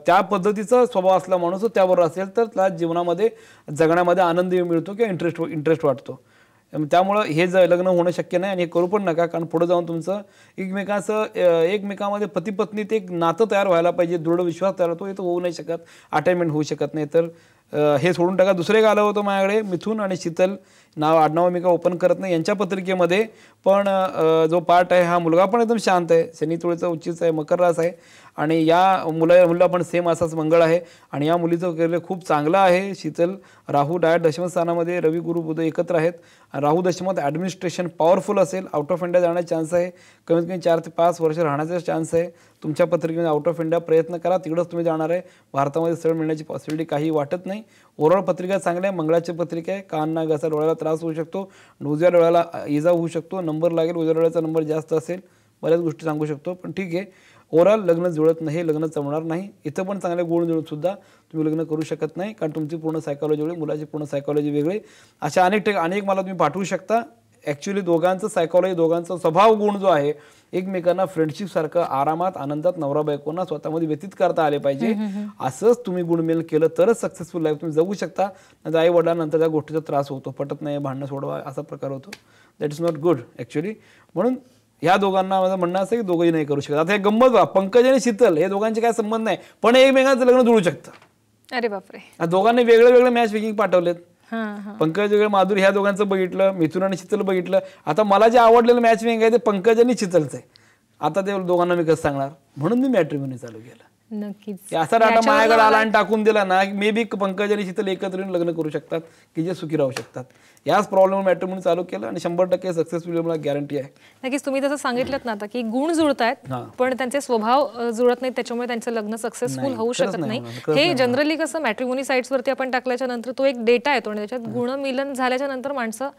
त्या पद्धतीचा स्वभाव असला माणूस त्याबरोबर असेल तर त्याला जीवनामध्ये जगण्यामध्ये आनंद मिळतो किंवा इंटरेस्ट वाटतो. त्यामुळं हे लग्न होणं शक्य नाही आणि हे करू पण नका, कारण पुढे जाऊन तुमचं एकमेकामध्ये पती पत्नीत एक नातं तयार व्हायला पाहिजे, दृढ विश्वास तयार होतो, हे तर होऊ नाही शकत, अटॅचमेंट होऊ शकत नाही. तर हे सोडून टाका. दुसरे एक आलं होतं माझ्याकडे, मिथून आणि शीतल आडनाव मी का ओपन करत नाही यांच्या पत्रिकेमध्ये, पण जो पार्ट आहे हा मुलगा पण एकदम शांत आहे, शनी तुळेचा उच्चित आहे, मकर रास आहे आणि या मुला पण सेम असाच मंगळ आहे आणि या मुलीचं करिअर खूप चांगलं आहे. शीतल राहू डायरेक्ट दशम स्थानामध्ये, रवी गुरु बुध एकत्र आहेत. राहू दशमात ॲडमिनिस्ट्रेशन पॉवरफुल असेल, आउट ऑफ इंडिया जाण्याचा चान्स आहे, कमीत कमी 4 ते 5 वर्ष राहण्याचा चान्स आहे. तुमच्या पत्रिकेमध्ये आउट ऑफ इंडिया प्रयत्न करा, तिकडंच तुम्ही जाणार आहे. भारतामध्ये स्थळ मिळण्याची पॉसिबिलिटी काही वाटत नाही. ओव्हरऑल पत्रिका चांगली आहे, मंगळाची पत्रिका आहे. कान घसा डोळ्याला त्रास होऊ शकतो, उजव्या डोळ्याला इजा होऊ शकतो, नंबर लागेल, उजव्या डोळ्याचा नंबर जास्त असेल, बऱ्याच गोष्टी सांगू शकतो. पण ठीक आहे, ओव्हरऑल लग्न जुळत नाही, लग्न जमणार नाही. इथं पण चांगले गुण जुळून सुद्धा तुम्ही लग्न करू शकत नाही, कारण तुमची पूर्ण सायकॉलॉजी वेगळी, मुलाची पूर्ण सायकॉलॉजी वेगळी. अशा अनेक मला तुम्ही पाठवू शकता. ॲक्च्युली दोघांचं सायकॉलॉजी, दोघांचा स्वभाव गुण जो आहे एकमेकांना फ्रेंडशिप सारखं आरामात आनंदात नवरा बायकोंना स्वतःमध्ये व्यतीत करता आले पाहिजे. असंच तुम्ही गुणमेल केलं तरच सक्सेसफुल लाईफ तुम्ही जगू शकता. नाही आई वडिलांनंतर त्या गोष्टीचा त्रास होतो, पटत नाही, भांडणं सोडवा असा प्रकार होतो. That is not good actually. म्हणून ह्या दोघांना माझं म्हणणं असं की दोघंही नाही करू शकत. आता हे गंमत बा, पंकज आणि शीतल हे दोघांचे काय संबंध नाही, पण एकमेकांचं लग्न जुळू शकतं. अरे बापरे, दोघांनी वेगळं मॅच मेकिंग पाठवलेत. पंकज वेगळं, माधुरी ह्या दोघांचं बघितलं, मिथुन आणि शीतल बघितलं. आता मला जे आवडलेलं मॅच मेकिंग आहे ते पंकज आणि शीतलचं आहे. आता ते दोघांना मी कसं सांगणार, म्हणून मी मॅट्रिमोनी चालू केलं. नक्कीच असा डाटा माझ्याकडे आला आणि टाकून दिला ना, मे बी पंकज आणि शीतल एकत्र येऊन लग्न करू शकतात की जे सुखी राहू शकतात. याच प्रॉब्लेम मॅट्रिमोनी चालू केलं आणि 100% सक्सेसफुल मला गॅरंटी आहे. नक्कीच. तुम्ही जसं सांगितलं ना आता की गुण जुळत आहेत पण त्यांचे स्वभाव जुळत नाहीत, त्याच्यामुळे त्यांचं लग्न सक्सेसफुल होऊ शकत नाही. हे जनरली कसं मॅट्रिमोनी साईट्सवरती आपण टाकल्याच्या नंतर तो एक डेटा येतो आणि त्याच्यात गुणमिलन झाल्याच्या नंतर माणसं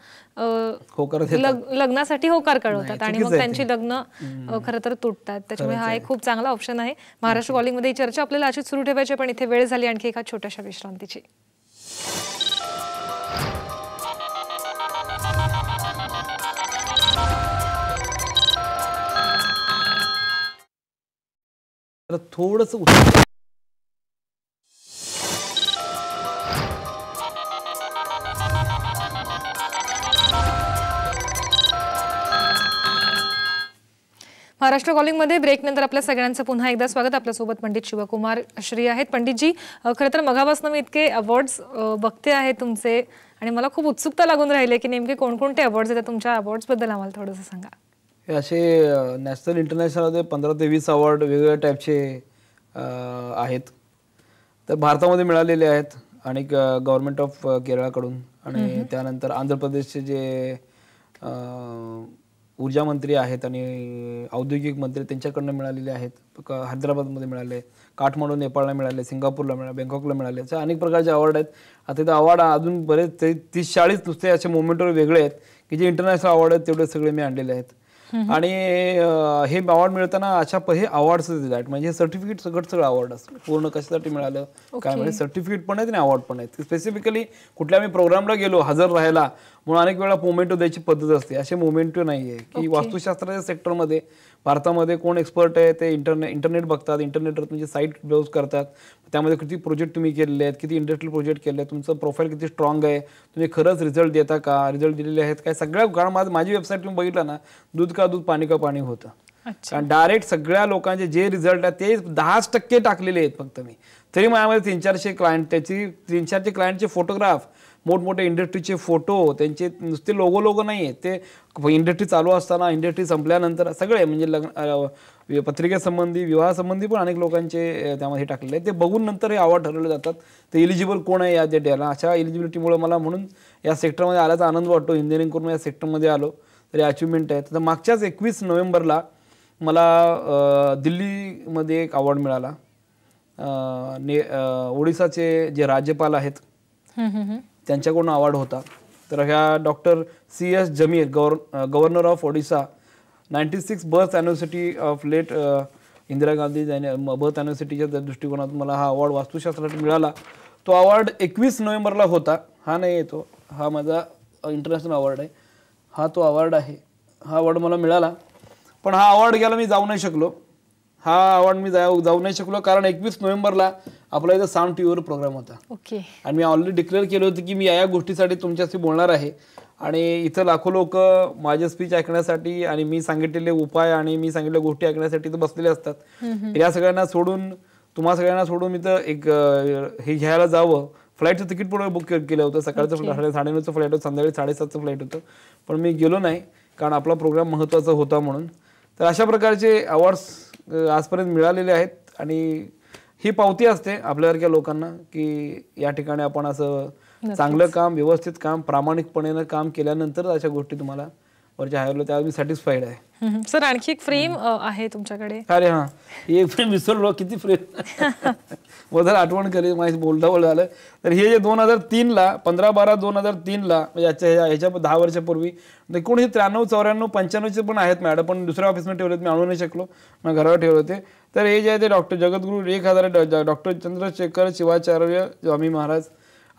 लग्नासाठी होकार कळवतात आणि मग त्यांची लग्न खरं तर तुटतात. त्याच्यामुळे हा एक खूप चांगला ऑप्शन आहे. महाराष्ट्र कॉलिंगमध्ये ही चर्चा आपल्याला अशीच सुरू ठेवायची, पण इथे वेळ झाली आणखी एका छोट्याशा विश्रांतीची. थोडंसं महाराष्ट्र कॉलिंगमध्ये ब्रेकनंतर आपल्या सगळ्यांचं पुन्हा एकदा स्वागत. आपल्यासोबत पंडित शिवकुमार श्री आहेत. पंडितजी, खरं तर मगापासून मी इतके अवॉर्ड्स बघते आहे तुमचे आणि मला खूप उत्सुकता लागून राहिली की नेमके कोणकोणते अवॉर्ड्स आहेत. तुमच्या अवॉर्ड्सबद्दल आम्हाला थोडंसं सांगा. हे असे नॅशनल इंटरनॅशनलमध्ये 15 ते 20 अवॉर्ड वेगवेगळ्या टाईपचे आहेत. तर भारतामध्ये मिळालेले आहेत आणि गव्हर्नमेंट ऑफ केरळकडून आणि त्यानंतर आंध्र प्रदेशचे जे ऊर्जा मंत्री आहेत आणि औद्योगिक मंत्री त्यांच्याकडनं मिळालेले आहेत. हैदराबादमध्ये मिळाले, काठमांडू नेपाळला मिळाले, सिंगापूरला मिळाले, बँकॉकला मिळाले. असे अनेक प्रकारचे अवॉर्ड आहेत. आता ते अवॉर्ड अजून बरेच 30-40 नुसते असे मोमेंटवर वेगळे आहेत की जे इंटरनॅशनल अवॉर्ड आहेत तेवढे सगळे मी आणलेले आहेत. आणि हे अवॉर्ड मिळताना हे अवॉर्ड्स आहेत म्हणजे सर्टिफिकेट सगळं अवॉर्ड असतं. पूर्ण कशासाठी मिळालं काय म्हणजे सर्टिफिकेट पण आहेत आणि अवॉर्ड पण आहेत. स्पेसिफिकली कुठल्या मी प्रोग्रामला गेलो हजर राहायला म्हणून अनेक वेळा मोमेंटो द्यायची पद्धत असते. असे मोमेंटो नाहीये की वास्तुशास्त्राच्या सेक्टरमध्ये भारतामध्ये कोण एक्सपर्ट आहे ते इंटरनेट बघतात, इंटरनेटवर तुमची साईट ब्राउज करतात, त्यामध्ये किती प्रोजेक्ट तुम्ही केलेले आहेत, किती इंडस्ट्रियल प्रोजेक्ट केले आहेत, तुमचं प्रोफाईल किती स्ट्रॉंग आहे, तुम्ही खरंच रिझल्ट देता का, रिझल्ट दिलेले आहेत काय, सगळ्या कारण माझी वेबसाईट तुम्ही बघितलं ना, दूध का दूध पाणी का पाणी होतं. कारण डायरेक्ट सगळ्या लोकांचे जे रिझल्ट आहेत ते 10% टाकलेले आहेत फक्त मी. तरी माझ्यामध्ये 300-400 क्लायंट, त्याची 300-400 क्लायंटचे फोटोग्राफ, मोठमोठे इंडस्ट्रीचे फोटो, त्यांचे नुसते लोगो नाही आहेत, ते इंडस्ट्री चालू असताना, इंडस्ट्री संपल्यानंतर सगळे म्हणजे लग्न पत्रिकेसंबंधी, विवाहासंबंधी पण अनेक लोकांचे त्यामध्ये टाकलेले आहेत. ते बघून नंतर हे अवॉर्ड ठरवले जातात. ते एलिजिबल कोण आहे या डेट्याला, अशा एलिजिबिलिटीमुळे मला म्हणून या सेक्टरमध्ये आल्याचा आनंद वाटतो. इंजिनिअरिंग करून या सेक्टरमध्ये आलो तरी अचिव्हमेंट आहे. तर मागच्याच 21 नोव्हेंबरला मला दिल्लीमध्ये एक अवॉर्ड मिळाला. ओडिसाचे जे राज्यपाल आहेत त्यांच्याकडून अवॉर्ड होता. तर ह्या doctor CS Jamir, governor of Odisha, 96 birth anniversary of late Indira Gandhi birth ॲनिव्हर्सिटीच्या दृष्टिकोनातून मला हा अवॉर्ड वास्तुशास्त्रासाठी मिळाला. तो अवॉर्ड 21 नोव्हेंबरला होता. हा नाही येतो, हा माझा इंटरनॅशनल अवॉर्ड आहे. हा तो अवॉर्ड आहे. हा अवॉर्ड मला मिळाला. पण हा अवॉर्ड घ्यायला मी जाऊ नाही शकलो. हा अवॉर्ड मी जाऊ नाही शकलो कारण 21 नोव्हेंबरला आपला इथं साऊंड टीव्हीवर प्रोग्राम होता. आणि मी ऑलरेडी डिक्लेअर केलं होतं की मी या गोष्टीसाठी तुमच्याशी बोलणार आहे. आणि इथं लाखो लोक माझे स्पीच ऐकण्यासाठी आणि मी सांगितलेले उपाय आणि मी सांगितलेल्या गोष्टी ऐकण्यासाठी इथं बसलेले असतात. या सगळ्यांना सोडून, तुम्हा सगळ्यांना सोडून इथं एक हे घ्यायला जावं. फ्लाईटचं तिकीट पण बुक केलं होतं. सकाळचं 9:30चं फ्लाईट होतं, संध्याकाळी 7:30चं फ्लाईट होतं. पण मी गेलो नाही कारण आपला प्रोग्राम महत्त्वाचा होता म्हणून. तर अशा प्रकारचे अवॉर्ड्स आजपर्यंत मिळालेले आहेत. आणि ही पावती असते आपल्यासारख्या लोकांना की या ठिकाणी आपण असं चांगलं काम, व्यवस्थित काम, प्रामाणिकपणे काम केल्यानंतर अशा गोष्टी तुम्हाला वरच्या हायरला त्यावर मी सॅटिस्फाईड आहे. सर, आणखी एक फ्रेम आहे तुमच्याकडे. अरे हा, एक फ्रेम विसरलो. किती फ्रेम बदल आठवण करेल माझी बोलता झालं. तर हे जे 2003ला 15/12/2003ला म्हणजे ह्याच्या 10 वर्षापूर्वी 1993, 94, 95चे पण आहेत मॅडम, पण दुसऱ्या ऑफिसमध्ये ठेवलेत, मी आणू नाही शकलो, मग घरावर ठेवले होते. तर हे जे आहे ते डॉक्टर जगद्गुरू 1000 डॉक्टर चंद्रशेखर शिवाचार्य स्वामी महाराज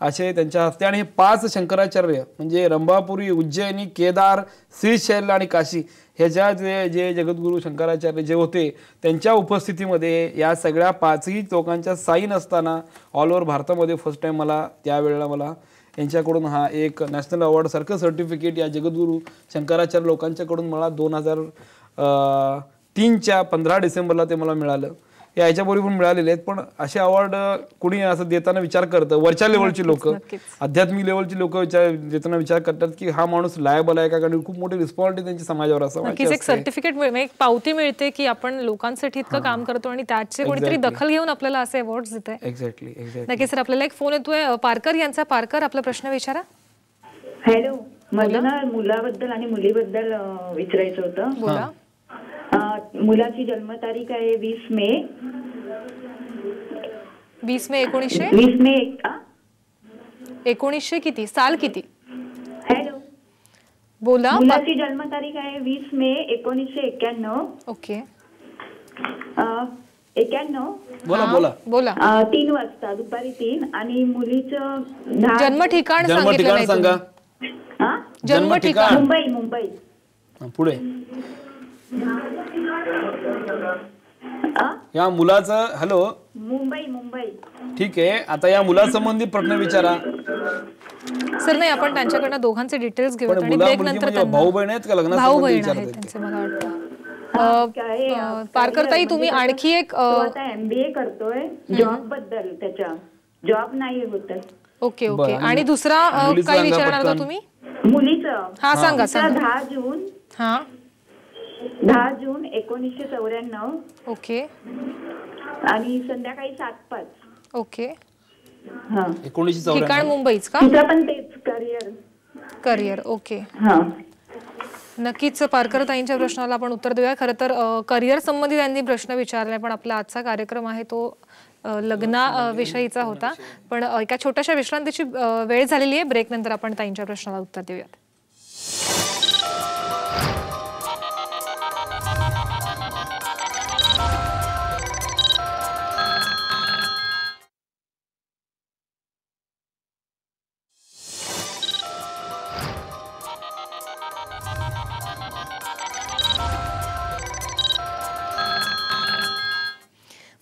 असे त्यांच्या हस्ते आणि हे 5 शंकराचार्य म्हणजे रंभापुरी, उज्जैनी, केदार, श्रीशैल आणि काशी ह्याच्या जे जगद्गुरू शंकराचार्य जे होते त्यांच्या उपस्थितीमध्ये या सगळ्या 5ही लोकांच्या साईन असताना ऑल ओव्हर भारतामध्ये फर्स्ट टाइम मला त्यावेळेला मला यांच्याकडून हा एक नॅशनल अवॉर्ड सारखं सर्टिफिकेट या जगद्गुरू शंकराचार्य लोकांच्याकडून मला 2003च्या 15 डिसेंबरला ते मला मिळालं. याच्यापूर्वी पण मिळालेले आहेत. पण असे अवॉर्ड कुणी असं देताना विचार करतं, वरच्या लेवलची लोक, आध्यात्मिक लेवलची लोक देताना विचार करतात की हा माणूस लायबल आहे का, कारण खूप मोठी रिस्पॉन्सिबिलिटी त्यांची समाजावर असं. एक सर्टिफिकेट, एक पावती मिळते की आपण लोकांसाठी इतकं काम करतो आणि त्याचे कोणीतरी दखल घेऊन आपल्याला असे अवॉर्ड देत आहे. एक्झॅक्टली. नक्की सर, आपल्याला एक फोन येतोय पारकर यांचा. पारकर, आपला प्रश्न विचारा. हॅलो, मला ना मुलाबद्दल आणि मुलीबद्दल विचारायचं होतं. बोला. मुलाची जन्मतारीख आहे 20 मे 1900 किती, साल किती? हॅलो, बोला. मुलाची जन्मतारीख आहे 20 मे 1991. ओके. 91. बोला. 3 वाजता, दुपारी 3. आणि मुलीचं जन्म ठिकाण सांगा. जन्म ठिकाण मुंबई. पुढे या मुलाचं. हॅलो, मुंबई. ठीक आहे. आता या मुलासंबंधी प्रश्न विचारा. सर नाही, आपण त्यांच्याकडनं दोघांचे डिटेल्स घेऊ आणि ब्रेक नंतर भाऊ बहीण आहेत का, लग्नासंबंधी विचारतात? मला वाटतं पारकरताई तुम्ही आणखी एक आता MBA करतोय जॉब बद्दल, त्याच्या जॉब नाही होत आहे. Okay okay. आणि दुसरा काय विचारणार होता तुम्ही? मुलीचं हा सांगा सांगा. 10 जून 1994 ओके आणि संध्याकाळी 7:05. ओके. हा 1994. ठिकाण मुंबईच का? तुझं पण तेच करिअर. ओके. हा नक्कीच पारकरताईंच्या प्रश्नाला आपण उत्तर देऊया. खरं तर करिअर संबंधी त्यांनी प्रश्न विचारलाय, पण आपला आजचा कार्यक्रम आहे तो लग्नाविषयीचा होता. पण एका छोट्याशा विश्रांतीची वेळ झालेली आहे. ब्रेक नंतर आपण ताईंच्या प्रश्नाला उत्तर देऊयात.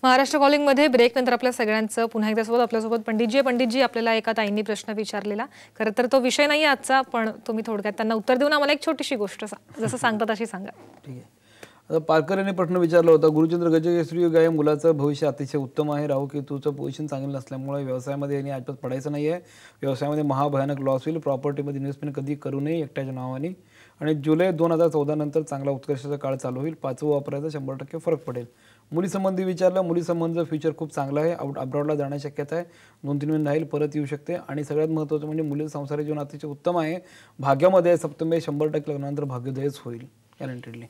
महाराष्ट्र कॉलिंगमध्ये ब्रेक नंतर आपल्या सगळ्यांचं पुन्हा एकदा आपल्यासोबत पंडितजी आपल्याला एका ताईंनी प्रश्न विचारलेला. खरं तर तो विषय नाही आजचा, पण तुम्ही थोडक्यात त्यांना उत्तर देऊन आम्हाला एक छोटीशी गोष्ट जसं सांगतात तशी सांगा. ठीक आहे. आता पारकर यांनी प्रश्न विचारला होता, गुरुचंद्र गजकेसरी गाय मुलाचं भविष्य अतिशय उत्तम आहे. राहू केतूचं पोझिशन चांगलं नसल्यामुळे व्यवसायामध्ये यांनी अजिबात पडायचं नाही आहे. व्यवसायामध्ये महाभयानक लॉस होईल. प्रॉपर्टीमध्ये इन्व्हेस्टमेंट कधी करू नये एकट्याच्या नावाने. आणि जुलै 2014 नंतर चांगला उत्कर्षाचा काळ चालू होईल. 5वं वापरायचा 100% फरक पडेल. मुलीसंबंधी विचारलं, मुलीसंबंध फ्युचर खूप चांगलं आहे. अब्रॉडला जाण्याची शक्यता आहे. 2-3 महिने राहील, परत येऊ शकते. आणि सगळ्यात महत्त्वाचं म्हणजे मुली संसारिक जीवन अतिशय उत्तम आहे. भाग्यामध्ये सप्तमे 100% लग्नानंतर भाग्योदयच होईल गॅरंटेडली.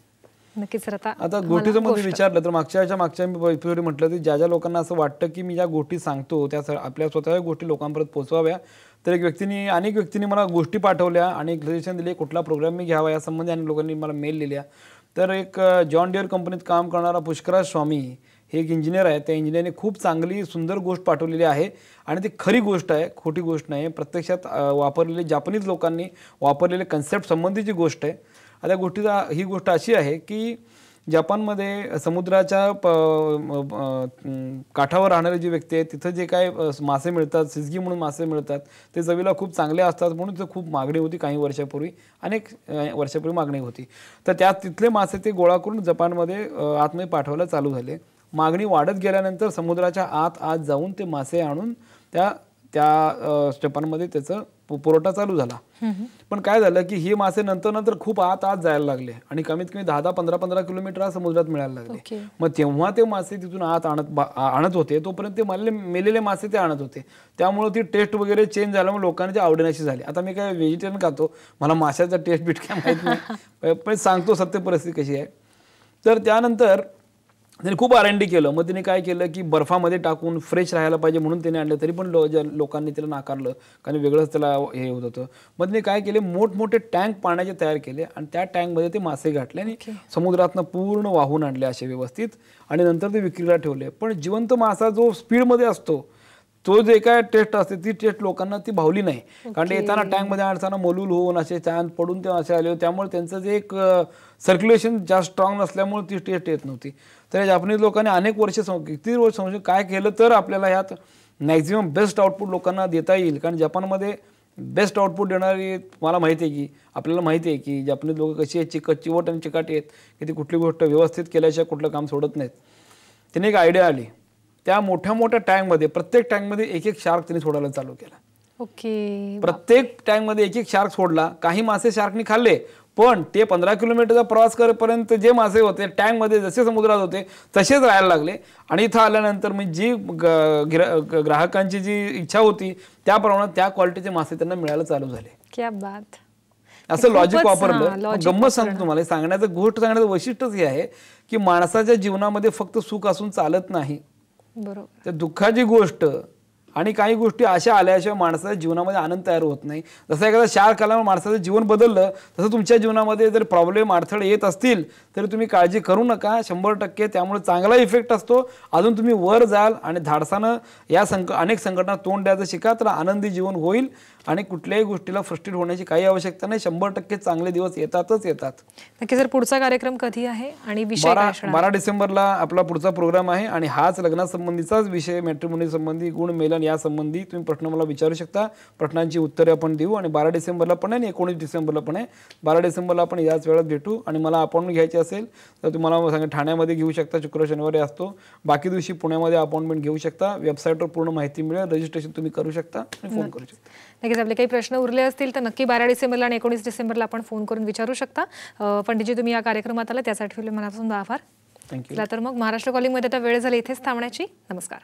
नक्कीच. आता गोष्टीसंबंधी विचारलं तर मागच्या मी एपिसोड म्हटलं की ज्या लोकांना असं वाटतं की मी ज्या गोष्टी सांगतो त्या आपल्या स्वतःच्या गोष्टी लोकांपर्यंत पोहोचवाव्या, तर अनेक व्यक्तींनी मला गोष्टी पाठवल्या आणि एक सजेशन दिले कुठला प्रोग्राम मी घ्यावा यासंबंधी. अनेक लोकांनी मला मेल लिहिल्या. तर एक जॉन डिअर कंपनीत काम करणारा पुष्कराज स्वामी हे एक इंजिनियर आहे. त्या इंजिनियरने खूप चांगली सुंदर गोष्ट पाठवलेली आहे आणि ती खरी गोष्ट आहे, खोटी गोष्ट नाही. प्रत्यक्षात वापरलेले जापनीज लोकांनी वापरलेले कन्सेप्ट संबंधीची गोष्ट आहे. आता ही गोष्ट अशी आहे की जपानमध्ये समुद्राच्या काठावर राहणारे जे व्यक्ती आहेत तिथं जे काय मासे मिळतात, सिजगी म्हणून मासे मिळतात, ते चवीला खूप चांगले असतात म्हणून तिथं खूप मागणी होती. काही वर्षापूर्वी, अनेक वर्षापूर्वी मागणी होती. तर तिथले मासे ते गोळा करून जपानमध्ये आतमध्ये पाठवायला चालू झाले. मागणी वाढत गेल्यानंतर समुद्राच्या आत जाऊन ते मासे आणून त्या जपानमध्ये त्याचा पुरवठा चालू झाला. पण काय झालं की हे मासे नंतर खूप आत जायला लागले आणि कमीत कमी 10-10, 15-15 किलोमीटर समुद्रात मिळायला लागले. मग तेव्हा ते मासे तिथून आत आणत होते, तोपर्यंत ते मेलेले मासे ते आणत होते. त्यामुळे ती टेस्ट वगैरे चेंज झाल्यामुळे लोकांची आवडीनाशी झाली. आता मी काय व्हेजिटेरियन खातो, मला माशाचा टेस्ट बीट काय माहित नाही, पण सांगतो सत्य परिस्थिती कशी आहे. तर त्यानंतर त्यांनी खूप R&D केलं. मग त्यांनी काय केलं की बर्फामध्ये टाकून फ्रेश राहायला पाहिजे म्हणून त्याने आणलं, तरी पण लोकांनी त्याला नाकारलं कारण वेगळंच त्याला हे होत होतं. मग त्यांनी काय केले, मोठमोठे टँक पाण्याचे तयार केले आणि त्या टँकमध्ये ते मासे गाठले आणि समुद्रातनं पूर्ण वाहून आणले असे व्यवस्थित आणि नंतर ते विक्रीला ठेवले. पण जिवंत मासा जो स्पीडमध्ये असतो तो जे काय टेस्ट असते ती टेस्ट लोकांना ती भावली नाही. कारण येताना टँकमध्ये आणताना मोलूल होऊन असे चांद पडून ते असे आले, त्यामुळे त्यांचं जे एक सर्क्युलेशन जास्त स्ट्रॉंग नसल्यामुळे ती टेस्ट येत नव्हती. तर जापनीज लोकांनी अनेक वर्ष किती वर्ष काय केलं तर आपल्याला ह्यात मॅक्झिमम बेस्ट आउटपुट लोकांना देता येईल. कारण जपानमध्ये बेस्ट आउटपुट देणारी मला माहिती आहे की आपल्याला माहिती आहे की जपानीज लोक कशी आहेत, चिवट आणि चिकाटी आहेत की ती कुठली गोष्ट व्यवस्थित केल्याशिवाय कुठलं काम सोडत नाहीत. त्यांनी एक आयडिया आली, त्या मोठ्या मोठ्या टँकमध्ये प्रत्येक टँकमध्ये एक शार्क त्यांनी सोडायला चालू केला. ओके. प्रत्येक टँकमध्ये एक शार्क सोडला. काही मासे शार्कनी खाल्ले, पण ते 15 किलोमीटरचा प्रवास करेपर्यंत जे मासे होते टँकमध्ये जसे समुद्रात होते तसेच राहायला लागले. आणि इथं आल्यानंतर मी जी ग्राहकांची जी इच्छा होती त्याप्रमाणे त्या क्वालिटीचे मासे त्यांना मिळायला चालू झाले. क्या बात. असं लॉजिक वापरलं. गंमत सांगतो तुम्हाला, गोष्ट सांगण्याचं वैशिष्ट्यच हे आहे की माणसाच्या जीवनामध्ये फक्त सुख असून चालत नाही. बरोबर. तर दुःखाची गोष्ट आणि काही गोष्टी अशा आल्याशिवाय माणसाच्या जीवनामध्ये आनंद तयार होत नाही. जसं एखादा शार्क आल्यामुळे माणसाचं जीवन बदललं, तसं तुमच्या जीवनामध्ये जर प्रॉब्लेम अडथळे येत असतील तरी तुम्ही काळजी करू नका. 100% त्यामुळे चांगला इफेक्ट असतो. अजून तुम्ही वर जाल आणि धाडसानं अनेक संकटांना तोंड द्यायचं शिका, तर आनंदी जीवन होईल. आणि कुठल्याही गोष्टीला फ्रस्ट्रेट होण्याची काही आवश्यकता नाही. 100% चांगले दिवस येतातच येतात. नक्की सर, पुढचा कार्यक्रम कधी आहे आणि विषय काय असणार? 12 डिसेंबरला आपला पुढचा प्रोग्राम आहे आणि हाच लग्नासंबंधीचाच विषय, मॅट्रिमोनी संबंधी, गुण मेलन या संबंधी तुम्ही प्रश्न मला विचारू शकता. प्रश्नांची उत्तरे आपण देऊ आणि 12 डिसेंबरला पण आहे आणि 19 डिसेंबरला पण आहे. 12 डिसेंबरला आपण याच वेळात भेटू आणि मला अपॉइंटमेंट घ्यायची असेल तर तुम्हाला सांगा ठाण्यामध्ये घेऊ शकता, शुक्रवार शनिवारी असतो. बाकी दिवशी पुण्यामध्ये अपॉइंटमेंट घेऊ शकता. वेबसाईटवर पूर्ण माहिती मिळेल, रजिस्ट्रेशन तुम्ही करू शकता आणि फोन करू शकता. नक्कीच आपले काही प्रश्न उरले असतील तर नक्की 12 डिसेंबरला आणि 19 डिसेंबरला आपण फोन करून विचारू शकता. पंडितजी, तुम्ही या कार्यक्रमात आला त्यासाठी मनापासून आभार. थँक्यू. तर मग महाराष्ट्र कॉलिंगमध्ये आता वेळ झाली इथेच थांबण्याची. नमस्कार.